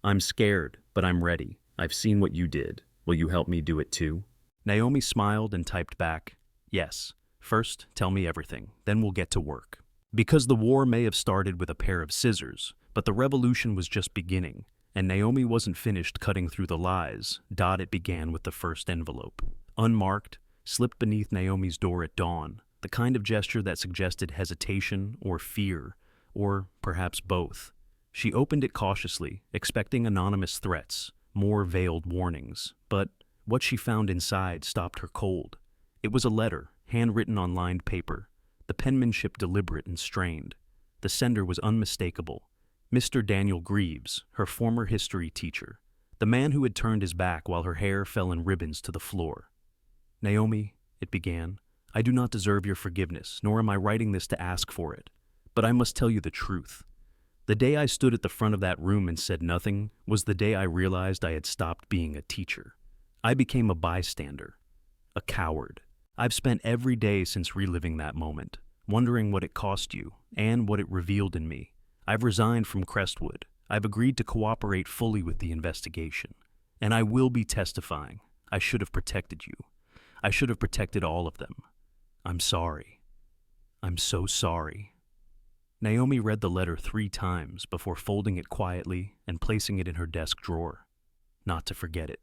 I'm scared, but I'm ready. I've seen what you did. Will you help me do it too? Naomi smiled and typed back, yes. First, tell me everything, then we'll get to work. Because the war may have started with a pair of scissors, but the revolution was just beginning, and Naomi wasn't finished cutting through the lies. It began with the first envelope. Unmarked, slipped beneath Naomi's door at dawn, the kind of gesture that suggested hesitation or fear, or perhaps both. She opened it cautiously, expecting anonymous threats, more veiled warnings, but what she found inside stopped her cold. It was a letter, handwritten on lined paper, the penmanship deliberate and strained. The sender was unmistakable. Mr. Daniel Greaves, her former history teacher, the man who had turned his back while her hair fell in ribbons to the floor. Naomi, it began, I do not deserve your forgiveness, nor am I writing this to ask for it. But I must tell you the truth. The day I stood at the front of that room and said nothing was the day I realized I had stopped being a teacher. I became a bystander, a coward. I've spent every day since reliving that moment, wondering what it cost you and what it revealed in me. I've resigned from Crestwood. I've agreed to cooperate fully with the investigation. And I will be testifying. I should have protected you. I should have protected all of them. I'm sorry. I'm so sorry. Naomi read the letter 3 times before folding it quietly and placing it in her desk drawer. Not to forget it,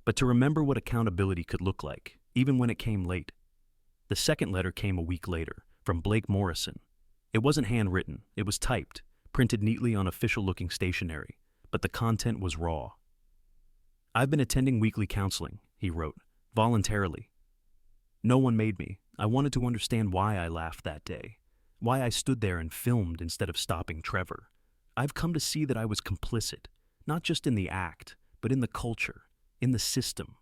but to remember what accountability could look like, even when it came late. The second letter came a week later, from Blake Morrison. It wasn't handwritten, it was typed, printed neatly on official-looking stationery, but the content was raw. I've been attending weekly counseling, he wrote, voluntarily. No one made me. I wanted to understand why I laughed that day, why I stood there and filmed instead of stopping Trevor. I've come to see that I was complicit, not just in the act, but in the culture, in the system.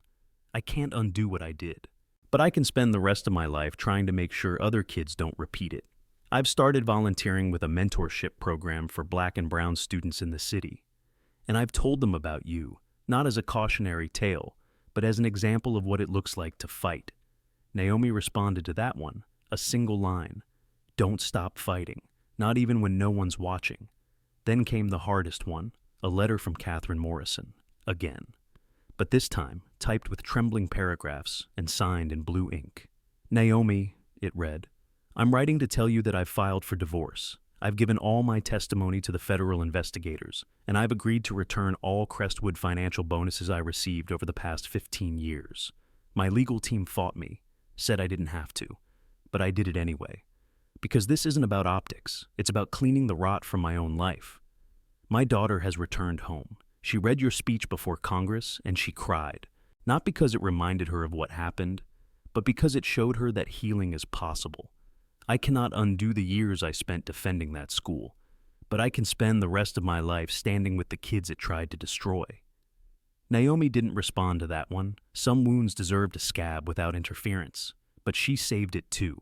I can't undo what I did, but I can spend the rest of my life trying to make sure other kids don't repeat it. I've started volunteering with a mentorship program for Black and brown students in the city, and I've told them about you, not as a cautionary tale, but as an example of what it looks like to fight. Naomi responded to that one, a single line. Don't stop fighting, not even when no one's watching. Then came the hardest one, a letter from Catherine Morrison, again. But this time, typed with trembling paragraphs and signed in blue ink. Naomi, it read, I'm writing to tell you that I've filed for divorce. I've given all my testimony to the federal investigators, and I've agreed to return all Crestwood financial bonuses I received over the past 15 years. My legal team fought me, said I didn't have to, but I did it anyway. Because this isn't about optics, it's about cleaning the rot from my own life. My daughter has returned home. She read your speech before Congress and she cried, not because it reminded her of what happened, but because it showed her that healing is possible. I cannot undo the years I spent defending that school, but I can spend the rest of my life standing with the kids it tried to destroy. Naomi didn't respond to that one. Some wounds deserved a scab without interference, but she saved it too.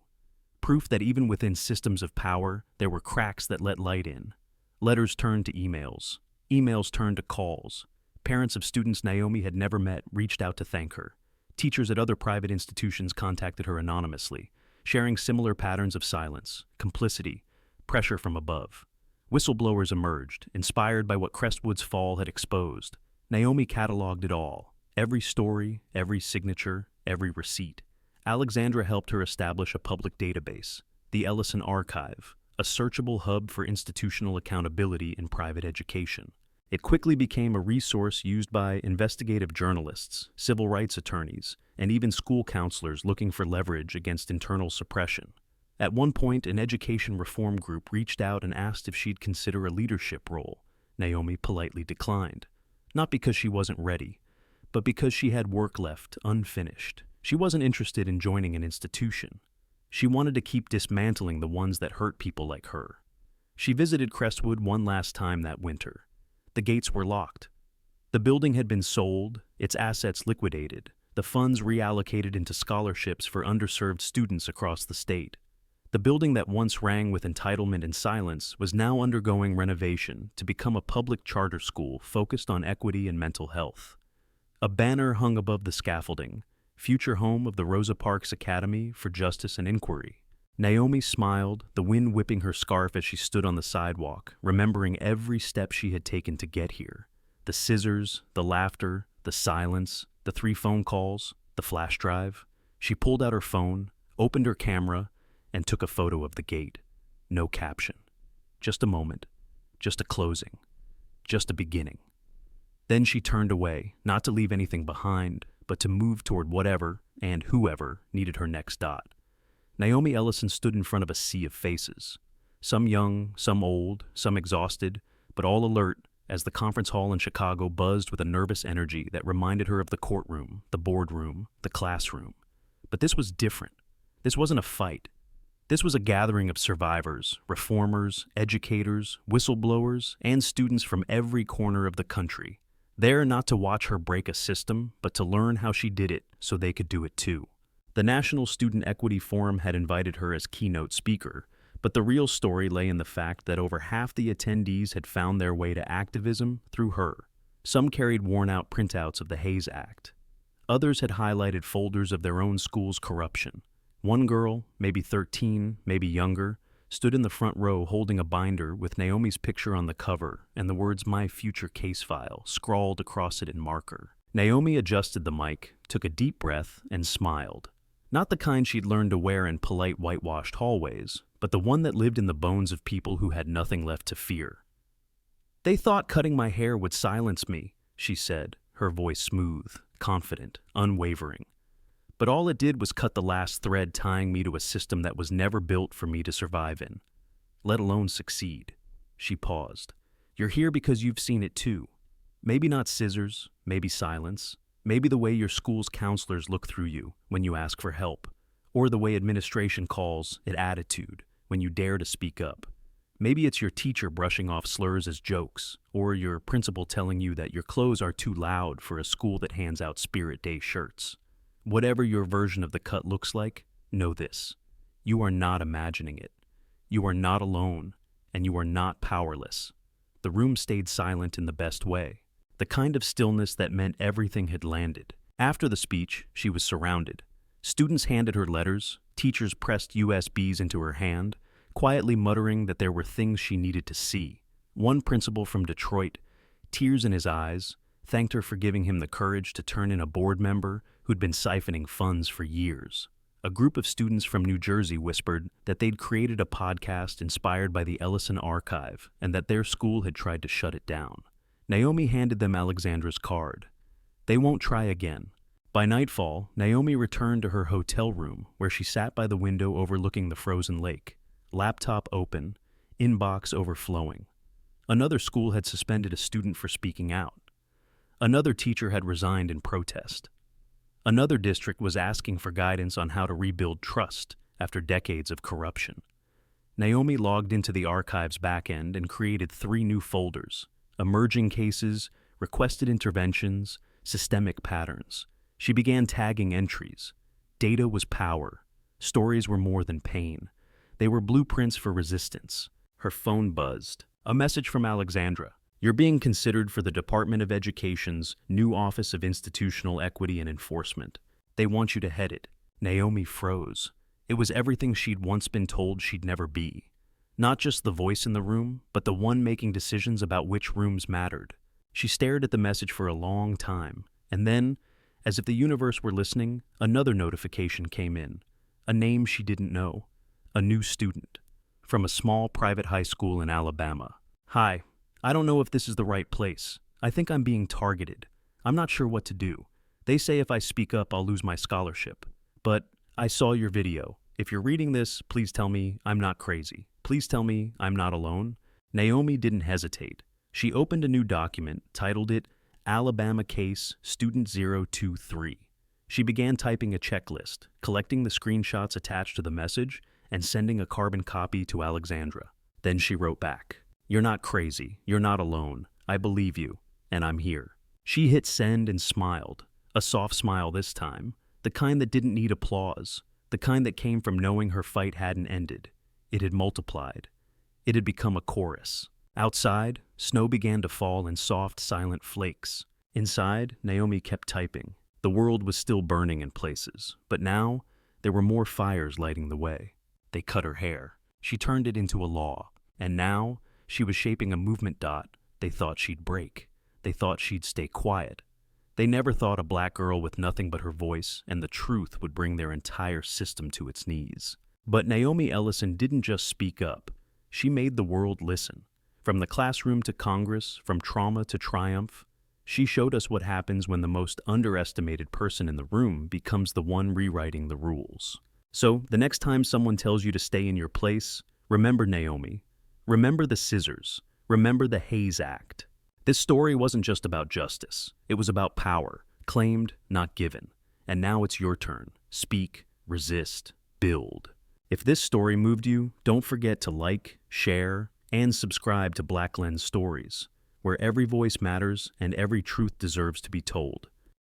Proof that even within systems of power, there were cracks that let light in. Letters turned to emails. Emails turned to calls. Parents of students Naomi had never met reached out to thank her. Teachers at other private institutions contacted her anonymously, sharing similar patterns of silence, complicity, pressure from above. Whistleblowers emerged, inspired by what Crestwood's fall had exposed. Naomi cataloged it all, every story, every signature, every receipt. Alexandra helped her establish a public database, the Ellison Archive, a searchable hub for institutional accountability in private education. It quickly became a resource used by investigative journalists, civil rights attorneys, and even school counselors looking for leverage against internal suppression. At one point, an education reform group reached out and asked if she'd consider a leadership role. Naomi politely declined, not because she wasn't ready, but because she had work left unfinished. She wasn't interested in joining an institution. She wanted to keep dismantling the ones that hurt people like her. She visited Crestwood one last time that winter. The gates were locked. The building had been sold, its assets liquidated, the funds reallocated into scholarships for underserved students across the state. The building that once rang with entitlement and silence was now undergoing renovation to become a public charter school focused on equity and mental health. A banner hung above the scaffolding, future home of the Rosa Parks Academy for Justice and Inquiry. Naomi smiled, the wind whipping her scarf as she stood on the sidewalk, remembering every step she had taken to get here. The scissors, the laughter, the silence, the 3 phone calls, the flash drive. She pulled out her phone, opened her camera, and took a photo of the gate. No caption. Just a moment. Just a closing. Just a beginning. Then she turned away, not to leave anything behind, but to move toward whatever and whoever needed her next dot. Naomi Ellison stood in front of a sea of faces. Some young, some old, some exhausted, but all alert as the conference hall in Chicago buzzed with a nervous energy that reminded her of the courtroom, the boardroom, the classroom. But this was different. This wasn't a fight. This was a gathering of survivors, reformers, educators, whistleblowers, and students from every corner of the country. There not to watch her break a system, but to learn how she did it so they could do it too. The National Student Equity Forum had invited her as keynote speaker, but the real story lay in the fact that over half the attendees had found their way to activism through her. Some carried worn-out printouts of the Hayes Act. Others had highlighted folders of their own school's corruption. One girl, maybe 13, maybe younger, stood in the front row holding a binder with Naomi's picture on the cover and the words "My Future Case File" scrawled across it in marker. Naomi adjusted the mic, took a deep breath, and smiled. Not the kind she'd learned to wear in polite whitewashed hallways, but the one that lived in the bones of people who had nothing left to fear. "They thought cutting my hair would silence me," she said, her voice smooth, confident, unwavering. "But all it did was cut the last thread tying me to a system that was never built for me to survive in, let alone succeed." She paused. "You're here because you've seen it too. Maybe not scissors, maybe silence, maybe the way your school's counselors look through you when you ask for help, or the way administration calls it attitude when you dare to speak up. Maybe it's your teacher brushing off slurs as jokes, or your principal telling you that your clothes are too loud for a school that hands out Spirit Day shirts. Whatever your version of the cut looks like, know this: you are not imagining it. You are not alone, and you are not powerless." The room stayed silent in the best way, the kind of stillness that meant everything had landed. After the speech, she was surrounded. Students handed her letters, teachers pressed USBs into her hand, quietly muttering that there were things she needed to see. One principal from Detroit, tears in his eyes, thanked her for giving him the courage to turn in a board member who'd been siphoning funds for years. A group of students from New Jersey whispered that they'd created a podcast inspired by the Ellison archive and that their school had tried to shut it down. Naomi handed them Alexandra's card. They won't try again. By nightfall, Naomi returned to her hotel room where she sat by the window overlooking the frozen lake, laptop open, inbox overflowing. Another school had suspended a student for speaking out. Another teacher had resigned in protest. Another district was asking for guidance on how to rebuild trust after decades of corruption. Naomi logged into the archive's backend and created 3 new folders: emerging cases, requested interventions, systemic patterns. She began tagging entries. Data was power. Stories were more than pain. They were blueprints for resistance. Her phone buzzed. A message from Alexandra. "You're being considered for the Department of Education's new Office of Institutional Equity and Enforcement. They want you to head it." Naomi froze. It was everything she'd once been told she'd never be. Not just the voice in the room, but the one making decisions about which rooms mattered. She stared at the message for a long time, and then, as if the universe were listening, another notification came in. A name she didn't know. A new student. From a small private high school in Alabama. "Hi. I don't know if this is the right place. I think I'm being targeted. I'm not sure what to do. They say if I speak up, I'll lose my scholarship. But I saw your video. If you're reading this, please tell me I'm not crazy. Please tell me I'm not alone." Naomi didn't hesitate. She opened a new document, titled it Alabama Case Student 023. She began typing a checklist, collecting the screenshots attached to the message, and sending a carbon copy to Alexandra. Then she wrote back, "You're not crazy. You're not alone. I believe you, and I'm here." She hit send and smiled, a soft smile this time, the kind that didn't need applause, the kind that came from knowing her fight hadn't ended. It had multiplied. It had become a chorus. Outside, snow began to fall in soft, silent flakes. Inside, Naomi kept typing. The world was still burning in places, but now there were more fires lighting the way. They cut her hair. She turned it into a law, and now she was shaping a movement dot they thought she'd break. they thought she'd stay quiet. They never thought a black girl with nothing but her voice and the truth would bring their entire system to its knees. But Naomi Ellison didn't just speak up. She made the world listen. From the classroom to Congress, from trauma to triumph, she showed us what happens when the most underestimated person in the room becomes the one rewriting the rules. So, the next time someone tells you to stay in your place, remember Naomi. Remember the scissors. Remember the Hayes Act. This story wasn't just about justice. It was about power, claimed, not given. And now it's your turn. Speak, resist, build. If this story moved you, don't forget to like, share, and subscribe to BlackLens Stories, where every voice matters and every truth deserves to be told.